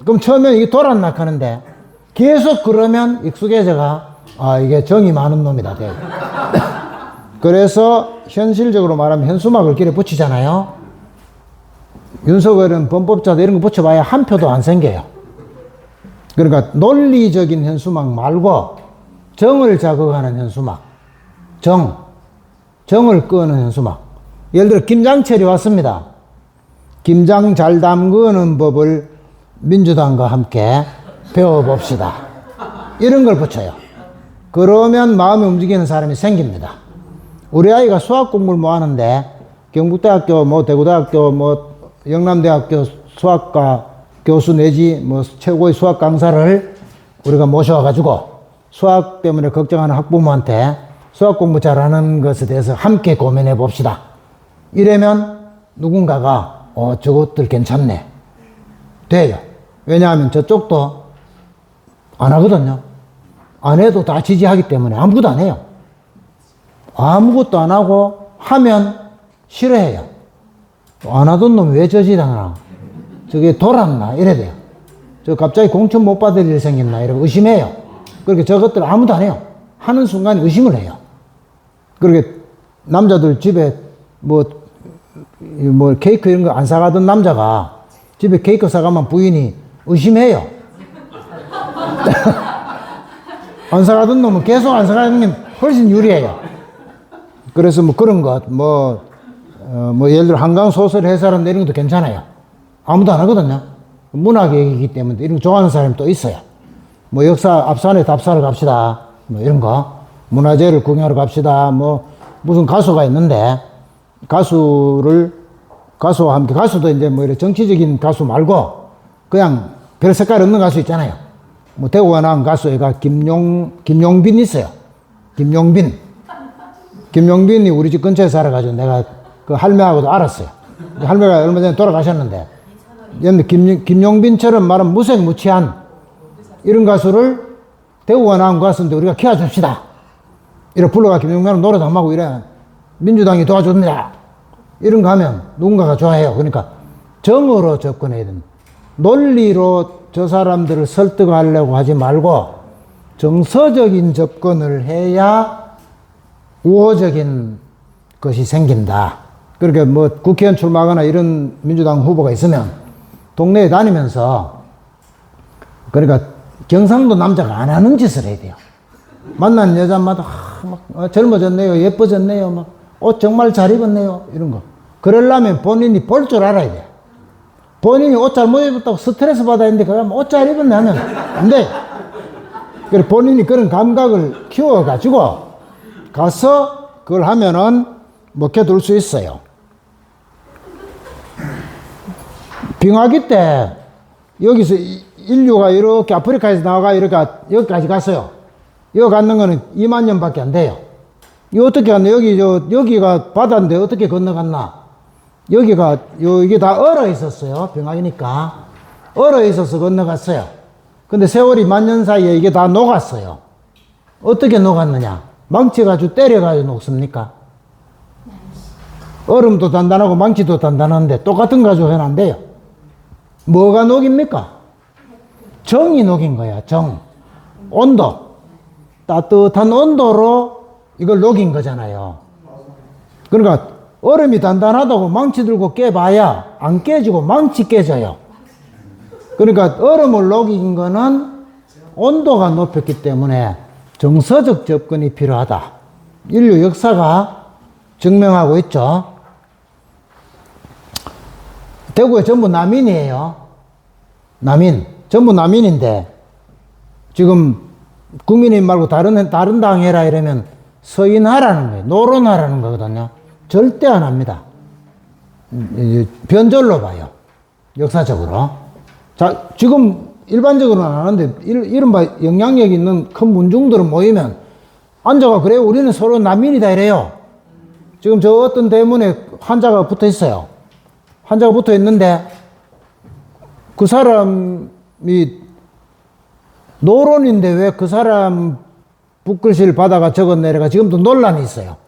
그럼 처음에 이게 돌아nak 하는데 계속 그러면 익숙해져가 이게 정이 많은 놈이다 돼요. 그래서 현실적으로 말하면 현수막을 길에 붙이잖아요. 윤석열은 범법자다 이런 거 붙여봐야 한 표도 안 생겨요. 그러니까 논리적인 현수막 말고 정을 자극하는 현수막, 정을 끄는 현수막. 예를 들어 김장철이 왔습니다. 김장 잘 담그는 법을 민주당과 함께 배워봅시다. 이런 걸 붙여요. 그러면 마음이 움직이는 사람이 생깁니다. 우리 아이가 수학 공부를 뭐 하는데 경북대학교, 뭐 대구대학교, 뭐 영남대학교 수학과 교수 내지 뭐 최고의 수학 강사를 우리가 모셔와가지고 수학 때문에 걱정하는 학부모한테 수학 공부 잘하는 것에 대해서 함께 고민해 봅시다. 이러면 누군가가 저것들 괜찮네. 돼요. 왜냐하면 저쪽도 안 하거든요. 안 해도 다 지지하기 때문에 아무것도 안 해요. 아무것도 안 하고 하면 싫어해요. 안 하던 놈 왜 저지당하나? 저게 돌았나? 이래야 돼요. 저 갑자기 공천 못 받을 일 생겼나? 이러고 의심해요. 그렇게 저것들 아무도 안 해요. 하는 순간 의심을 해요. 그렇게 남자들 집에 뭐 케이크 이런 거 안 사가던 남자가 집에 케이크 사가면 부인이 의심해요. 안 사가던 놈은 계속 안 사가는 게 훨씬 유리해요. 그래서 뭐 그런 것, 예를 들어 한강 소설 해설한다 이런 것도 괜찮아요. 아무도 안 하거든요. 문학 얘기이기 때문에 이런 거 좋아하는 사람이 또 있어요. 뭐 역사 앞산에 답사를 갑시다. 뭐 이런 거. 문화재를 구경하러 갑시다. 뭐 무슨 가수가 있는데 가수와 함께 가수도 이제 뭐 이렇게 정치적인 가수 말고 그냥 별 색깔 없는 가수 있잖아요. 뭐 대구가 나온 가수 애가 김용빈 있어요. 김용빈이 우리 집 근처에 살아가지고 내가 그 할매하고도 알았어요. 할매가 얼마 전에 돌아가셨는데 김용빈처럼 말하면 무색무취한 이런 가수를 대구가 나온 가수인데 우리가 키워줍시다. 이렇게 불러가 김용빈은 노래도 하고 이래. 민주당이 도와줍니다. 이런 거 하면 누군가가 좋아해요. 그러니까 정으로 접근해야 된다. 논리로 저 사람들을 설득하려고 하지 말고 정서적인 접근을 해야 우호적인 것이 생긴다. 그러니까 뭐 국회의원 출마하거나 이런 민주당 후보가 있으면 동네에 다니면서 그러니까 경상도 남자가 안 하는 짓을 해야 돼요. 만난 여자마다 젊어졌네요. 예뻐졌네요. 막 옷 정말 잘 입었네요. 이런 거. 그러려면 본인이 볼 줄 알아야 돼. 본인이 옷 잘 못 입었다고 스트레스 받아야 되는데 그러면 옷 잘 입었네 하면 안 돼. 그래서 본인이 그런 감각을 키워가지고 가서 그걸 하면은 먹혀둘 수 있어요. 빙하기 때 여기서 인류가 이렇게 아프리카에서 나와가 이렇게 여기까지 갔어요. 여기 갔는 거는 2만 년밖에 안 돼요. 이거 어떻게 갔나? 여기가 바다인데 어떻게 건너갔나? 이게 다 얼어 있었어요. 빙하기니까. 얼어 있어서 건너갔어요. 근데 세월이 10,000년 사이에 이게 다 녹았어요. 어떻게 녹았느냐? 망치가지고 때려가지고 녹습니까? 얼음도 단단하고 망치도 단단한데 똑같은 가지고 해는 안 돼요. 뭐가 녹입니까? 정이 녹인 거야, 정. 온도. 따뜻한 온도로 이걸 녹인 거잖아요. 그러니까 얼음이 단단하다고 망치 들고 깨봐야 안 깨지고 망치 깨져요. 그러니까 얼음을 녹인 거는 온도가 높였기 때문에 정서적 접근이 필요하다. 인류 역사가 증명하고 있죠. 대구에 전부 남인이에요. 전부 남인인데 지금 국민의힘 말고 다른 당 해라 이러면 서인하라는 거예요. 노론하라는 거거든요. 절대 안 합니다. 변절로 봐요. 역사적으로. 자, 지금 일반적으로는 안 하는데 이른바 영향력 있는 큰 문중들은 모이면 앉아가 그래요. 우리는 서로 난민이다 이래요. 지금 저 어떤 대문에 환자가 붙어 있어요. 환자가 붙어 있는데 그 사람이 노론인데 왜 그 사람 붓글씨를 받아가 적어내려가 지금도 논란이 있어요.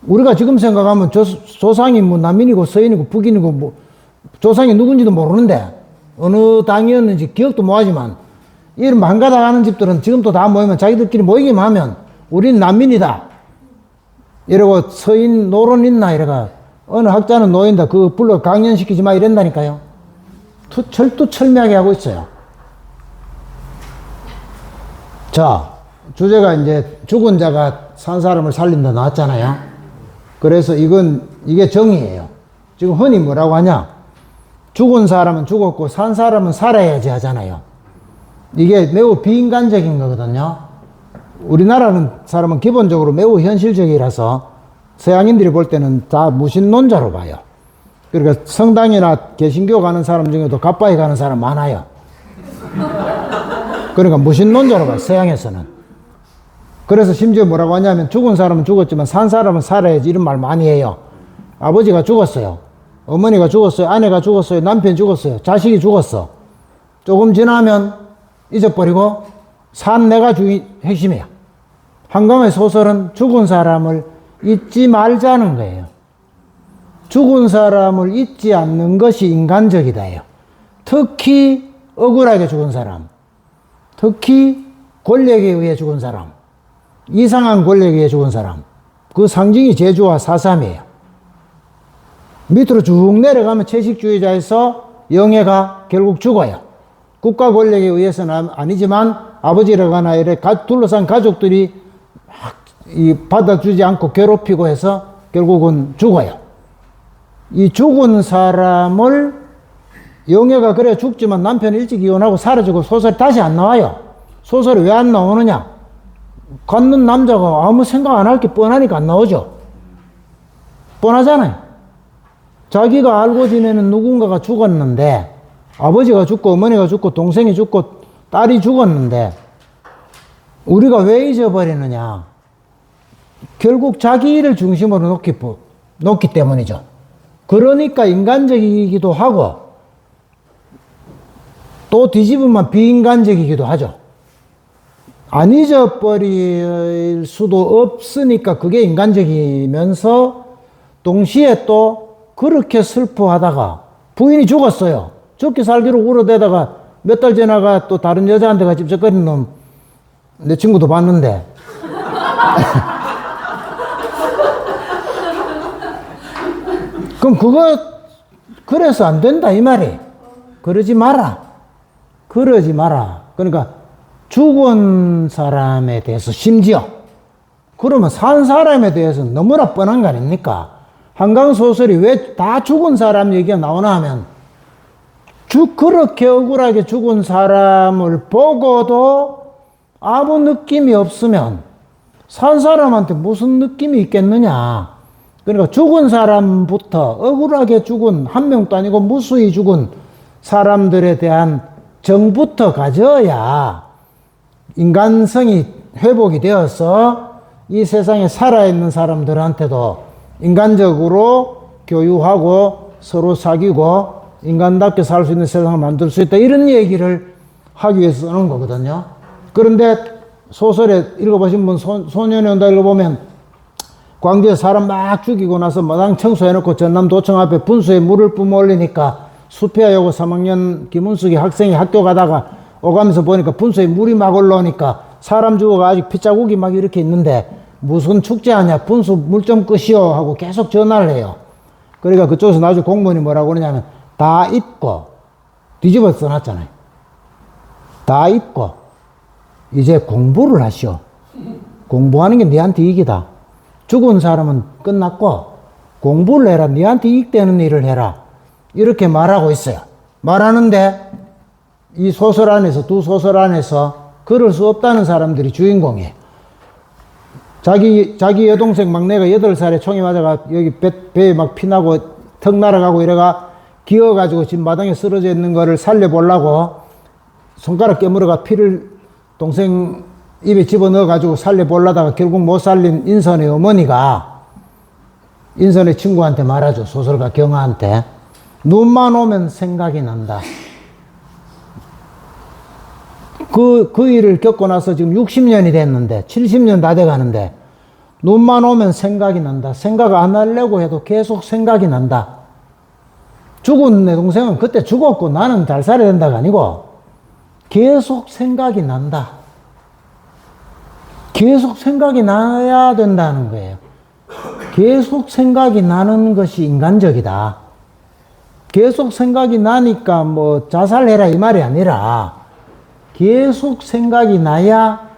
우리가 지금 생각하면 조상이 뭐 남인이고 서인이고 북인이고 뭐 조상이 누군지도 모르는데 어느 당이었는지 기억도 못하지만 이런 망가다 가는 집들은 지금도 다 모이면 자기들끼리 모이기만 하면 우린 난민이다 이러고 서인 노론 있나 이래가 어느 학자는 노인다 그거 불러 강연시키지 마 이랬다니까요. 철두철미하게 하고 있어요. 자, 주제가 이제 죽은 자가 산 사람을 살린다 나왔잖아요. 그래서 이게 정의예요. 지금 흔히 뭐라고 하냐? 죽은 사람은 죽었고 산 사람은 살아야지 하잖아요. 이게 매우 비인간적인 거거든요. 우리나라는 사람은 기본적으로 매우 현실적이라서 서양인들이 볼 때는 다 무신론자로 봐요. 그러니까 성당이나 개신교 가는 사람 중에도 갓바위 가는 사람 많아요. 그러니까 무신론자로 봐요, 서양에서는. 그래서 심지어 뭐라고 하냐면 죽은 사람은 죽었지만 산 사람은 살아야지 이런 말 많이 해요. 아버지가 죽었어요. 어머니가 죽었어요. 아내가 죽었어요. 남편이 죽었어요. 자식이 죽었어. 조금 지나면 잊어버리고 산 내가 주인 핵심이야. 한강의 소설은 죽은 사람을 잊지 말자는 거예요. 죽은 사람을 잊지 않는 것이 인간적이다예요. 특히 억울하게 죽은 사람, 특히 권력에 의해 죽은 사람, 이상한 권력에 의해 죽은 사람, 그 상징이 제주와 4.3이에요. 밑으로 쭉 내려가면 채식주의자에서 영예가 결국 죽어요. 국가 권력에 의해서는 아니지만 아버지라거나 이래 둘러싼 가족들이 막 받아주지 않고 괴롭히고 해서 결국은 죽어요. 이 죽은 사람을 영예가 그래 죽지만 남편이 일찍 이혼하고 사라지고 소설이 다시 안 나와요. 소설이 왜 안 나오느냐? 갖는 남자가 아무 생각 안 할 게 뻔하니까 안 나오죠. 뻔하잖아요. 자기가 알고 지내는 누군가가 죽었는데, 아버지가 죽고 어머니가 죽고 동생이 죽고 딸이 죽었는데 우리가 왜 잊어버리느냐? 결국 자기 일을 중심으로 놓기 때문이죠. 그러니까 인간적이기도 하고 또 뒤집으면 비인간적이기도 하죠. 안 잊어버릴 수도 없으니까 그게 인간적이면서 동시에 또 그렇게 슬퍼하다가 부인이 죽었어요. 죽기 살기로 울어대다가 몇 달 지나가 또 다른 여자한테 같이 찝쩍거리는 놈 내 친구도 봤는데 그럼 그래서 안 된다 이 말이. 그러지 마라. 그러니까 죽은 사람에 대해서 심지어 그러면 산 사람에 대해서 너무나 뻔한 거 아닙니까? 한강 소설이 왜 다 죽은 사람 얘기가 나오나 하면 그렇게 억울하게 죽은 사람을 보고도 아무 느낌이 없으면 산 사람한테 무슨 느낌이 있겠느냐. 그러니까 죽은 사람부터 억울하게 죽은 한 명도 아니고 무수히 죽은 사람들에 대한 정부터 가져야 인간성이 회복이 되어서 이 세상에 살아있는 사람들한테도 인간적으로 교유하고 서로 사귀고 인간답게 살 수 있는 세상을 만들 수 있다. 이런 얘기를 하기 위해서 쓰는 거거든요. 그런데 소설에 읽어보신 분 소년이 온다 읽어보면 광주에 사람 막 죽이고 나서 마당 청소해놓고 전남도청 앞에 분수에 물을 뿜어 올리니까 수피아여고 3학년 김은숙이 학생이 학교 가다가 오가면서 보니까 분수에 물이 막 올라오니까 사람 죽어가 아직 핏자국이 막 이렇게 있는데 무슨 축제하냐 분수 물 좀 끄시오 하고 계속 전화를 해요. 그러니까 그쪽에서 나중에 공무원이 뭐라고 그러냐면 다 잊고 뒤집어 써놨잖아요. 다 잊고 이제 공부를 하시오. 공부하는 게 니한테 이익이다. 죽은 사람은 끝났고 공부를 해라. 니한테 이익되는 일을 해라. 이렇게 말하고 있어요. 말하는데 이 소설 안에서 두 소설 안에서 그럴 수 없다는 사람들이 주인공이에요. 자기 여동생 막내가 8살에 총이 맞아가 여기 배에 막 피나고 턱 날아가고 이래가 기어가지고 지금 마당에 쓰러져 있는 거를 살려보려고 손가락 깨물어가 피를 동생 입에 집어넣어가지고 살려보려다가 결국 못 살린 인선의 어머니가 인선의 친구한테 말하죠. 소설가 경아한테. 눈만 오면 생각이 난다. 그 일을 겪고 나서 지금 60년이 됐는데 70년 다 돼가는데 눈만 오면 생각이 난다. 생각 안 하려고 해도 계속 생각이 난다. 죽은 내 동생은 그때 죽었고 나는 잘 살아야 된다가 아니고 계속 생각이 난다. 계속 생각이 나야 된다는 거예요. 계속 생각이 나는 것이 인간적이다. 계속 생각이 나니까 뭐 자살해라 이 말이 아니라 계속 생각이 나야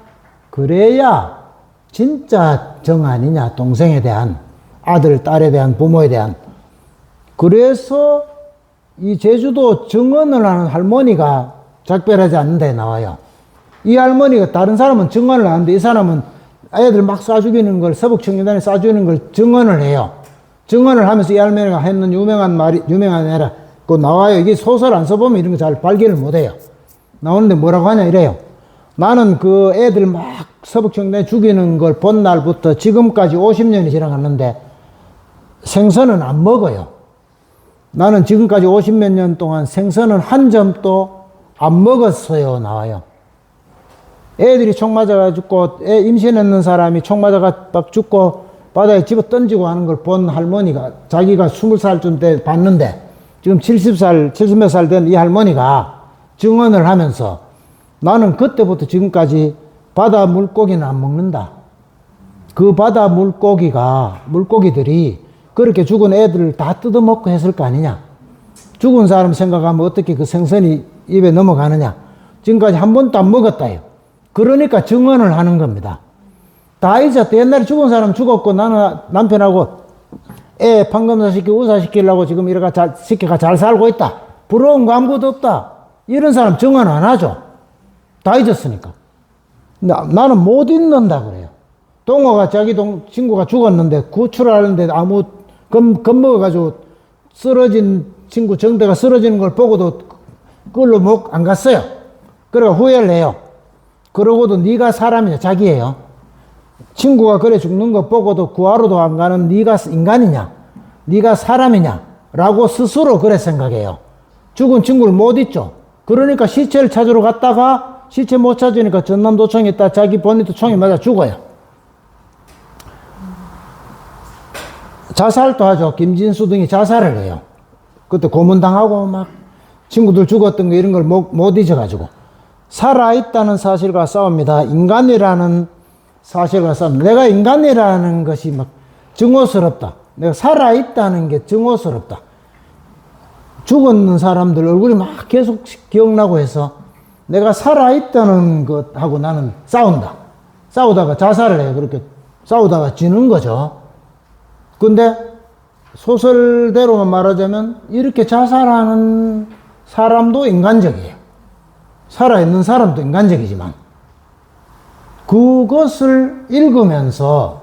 그래야 진짜 정 아니냐. 동생에 대한 아들, 딸에 대한 부모에 대한. 그래서 이 제주도 증언을 하는 할머니가 작별하지 않는 데 나와요. 이 할머니가 다른 사람은 증언을 하는데 이 사람은 애들 막 쏴 죽이는 걸, 서북청년단이 쏴 죽이는 걸 증언을 해요. 증언을 하면서 이 할머니가 했는 유명한 말이, 유명한 애라, 그거 나와요. 이게 소설 안 써보면 이런 거 잘 발견을 못 해요. 나오는데 뭐라고 하냐 이래요. 나는 그 애들 막 서북청년단이 죽이는 걸 본 날부터 지금까지 50년이 지나갔는데 생선은 안 먹어요. 나는 지금까지 50몇 년 동안 생선은 한 점도 안 먹었어요. 나와요. 애들이 총 맞아가 죽고, 애 임신했는 사람이 총 맞아가 막 죽고 바다에 집어 던지고 하는 걸 본 할머니가, 자기가 20살쯤 때 봤는데 지금 70살, 70몇 살 된 이 할머니가 증언을 하면서 나는 그때부터 지금까지 바다 물고기는 안 먹는다. 그 바다 물고기들이 그렇게 죽은 애들을 다 뜯어먹고 했을 거 아니냐. 죽은 사람 생각하면 어떻게 그 생선이 입에 넘어가느냐. 지금까지 한 번도 안 먹었다요. 그러니까 증언을 하는 겁니다. 다 잊었대. 옛날에 죽은 사람 죽었고 나는 남편하고 애 판검사 시키고 의사시키려고 지금 이렇게 시켜가 잘 살고 있다. 부러운 거 아무것도 없다. 이런 사람 증언 안 하죠. 다 잊었으니까. 나는 못 잊는다 그래요. 동호가 자기 친구가 죽었는데 구출하는데 아무 겁먹어가지고 쓰러진 친구 정대가 쓰러지는 걸 보고도 그걸로 목 안 갔어요. 그래가 후회를 해요. 그러고도 네가 사람이냐 자기예요. 친구가 그래 죽는 거 보고도 구하러도 안 가는 네가 인간이냐 네가 사람이냐 라고 스스로 그래 생각해요. 죽은 친구를 못 잊죠. 그러니까 시체를 찾으러 갔다가 시체 못 찾으니까 전남도청에 있다 자기 본인도 총에 맞아 죽어요. 자살도 하죠. 김진수 등이 자살을 해요. 그때 고문당하고 막 친구들 죽었던 거 이런 걸 못 잊어가지고 살아있다는 사실과 싸웁니다. 인간이라는 사실과 싸웁니다. 내가 인간이라는 것이 막 증오스럽다. 내가 살아있다는 게 증오스럽다. 죽었는 사람들 얼굴이 막 계속 기억나고 해서 내가 살아있다는 것하고 나는 싸운다. 싸우다가 자살을 해요. 그렇게 싸우다가 지는 거죠. 근데 소설대로만 말하자면 이렇게 자살하는 사람도 인간적이에요. 살아있는 사람도 인간적이지만 그것을 읽으면서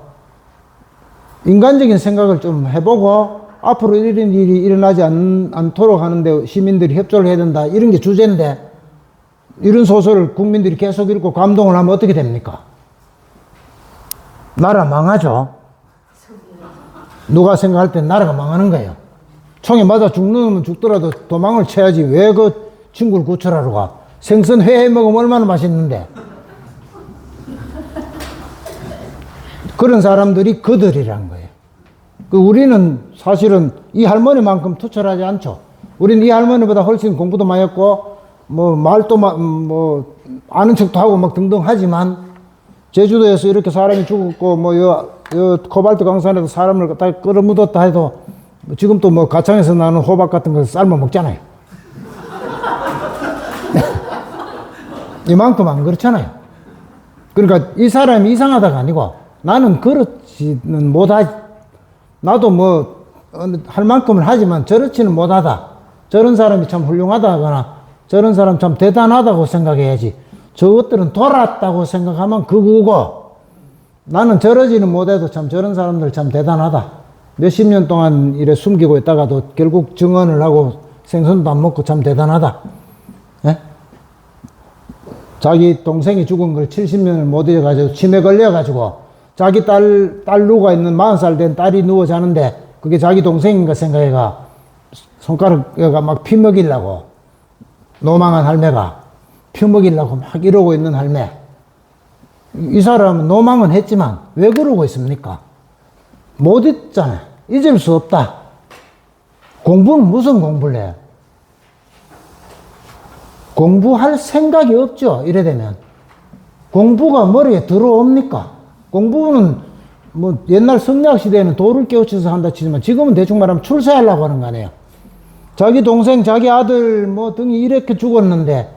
인간적인 생각을 좀 해보고 앞으로 이런 일이 일어나지 않도록 하는데 시민들이 협조를 해야 된다. 이런 게 주제인데 이런 소설을 국민들이 계속 읽고 감동을 하면 어떻게 됩니까? 나라 망하죠. 누가 생각할 땐 나라가 망하는 거예요. 총에 맞아 죽는 놈은 죽더라도 도망을 쳐야지 왜 그 친구를 구출하러 가. 생선 회 먹으면 얼마나 맛있는데. 그런 사람들이 그들이란 거예요. 우리는 사실은 이 할머니만큼 투철하지 않죠. 우리는 이 할머니보다 훨씬 공부도 많이 했고 뭐 말도 뭐 아는 척도 하고 막 등등 하지만 제주도에서 이렇게 사람이 죽었고 뭐 요 코발트 강산에도 사람을 갖다 끌어묻었다 해도 지금 또 뭐 가창에서 나는 호박 같은 거 삶아 먹잖아요. 이만큼 안 그렇잖아요. 그러니까 이 사람이 이상하다가 아니고 나는 그렇지는 못하지. 나도 뭐 할 만큼은 하지만 저렇지는 못하다. 저런 사람이 참 훌륭하다거나 저런 사람 참 대단하다고 생각해야지. 저것들은 돌았다고 생각하면 그거고 나는 저러지는 못해도 참 저런 사람들 참 대단하다. 몇십 년 동안 이래 숨기고 있다가도 결국 증언을 하고 생선도 안 먹고 참 대단하다. 예? 자기 동생이 죽은 걸 70년을 못 잊어가지고 치매 걸려가지고 자기 딸 누가 있는 40살 된 딸이 누워 자는데 그게 자기 동생인가 생각해가 손가락에가 막 피 먹이려고 노망한 할매가 피 먹이려고 막 이러고 있는 할매. 이 사람은 노망은 했지만 왜 그러고 있습니까? 못 잊잖아요. 잊을 수 없다. 공부는 무슨 공부를 해요? 공부할 생각이 없죠. 이래 되면. 공부가 머리에 들어옵니까? 공부는 뭐 옛날 성리학 시대에는 돌을 깨우쳐서 한다 치지만 지금은 대충 말하면 출세하려고 하는 거 아니에요. 자기 동생, 자기 아들 뭐 등이 이렇게 죽었는데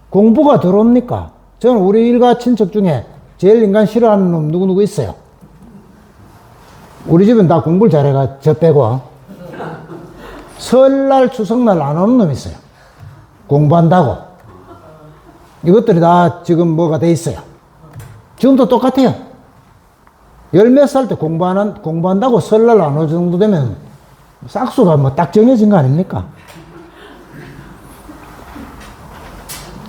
공부가 들어옵니까? 저는 우리 일가 친척 중에 제일 인간 싫어하는 놈 누구누구 있어요. 우리 집은 다 공부를 잘해가 저 빼고 설날 추석날 안 오는 놈 있어요. 공부한다고. 이것들이 다 지금 뭐가 돼 있어요. 지금도 똑같아요. 열 몇 살 때 공부한다고 설날 안 올 정도 되면 싹수가 뭐 딱 정해진 거 아닙니까?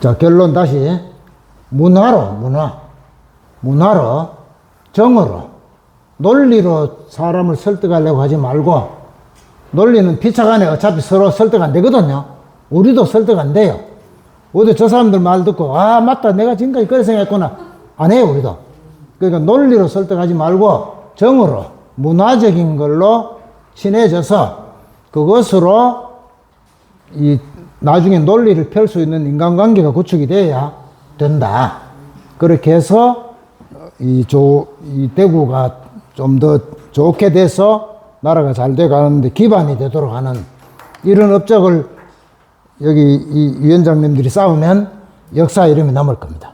자, 결론 다시. 문화로, 정으로, 논리로 사람을 설득하려고 하지 말고, 논리는 피차간에 어차피 서로 설득 안 되거든요. 우리도 설득 안 돼요. 우리도 저 사람들 말 듣고, 아, 맞다. 내가 지금까지 그렇게 생각했구나. 안 해요, 우리도. 그러니까 논리로 설득하지 말고, 정으로, 문화적인 걸로 친해져서, 그것으로 나중에 논리를 펼 수 있는 인간관계가 구축이 돼야 된다. 그렇게 해서 이 대구가 좀 더 좋게 돼서 나라가 잘 돼 가는데 기반이 되도록 하는 이런 업적을 여기 이 위원장님들이 쌓으면 역사 이름이 남을 겁니다.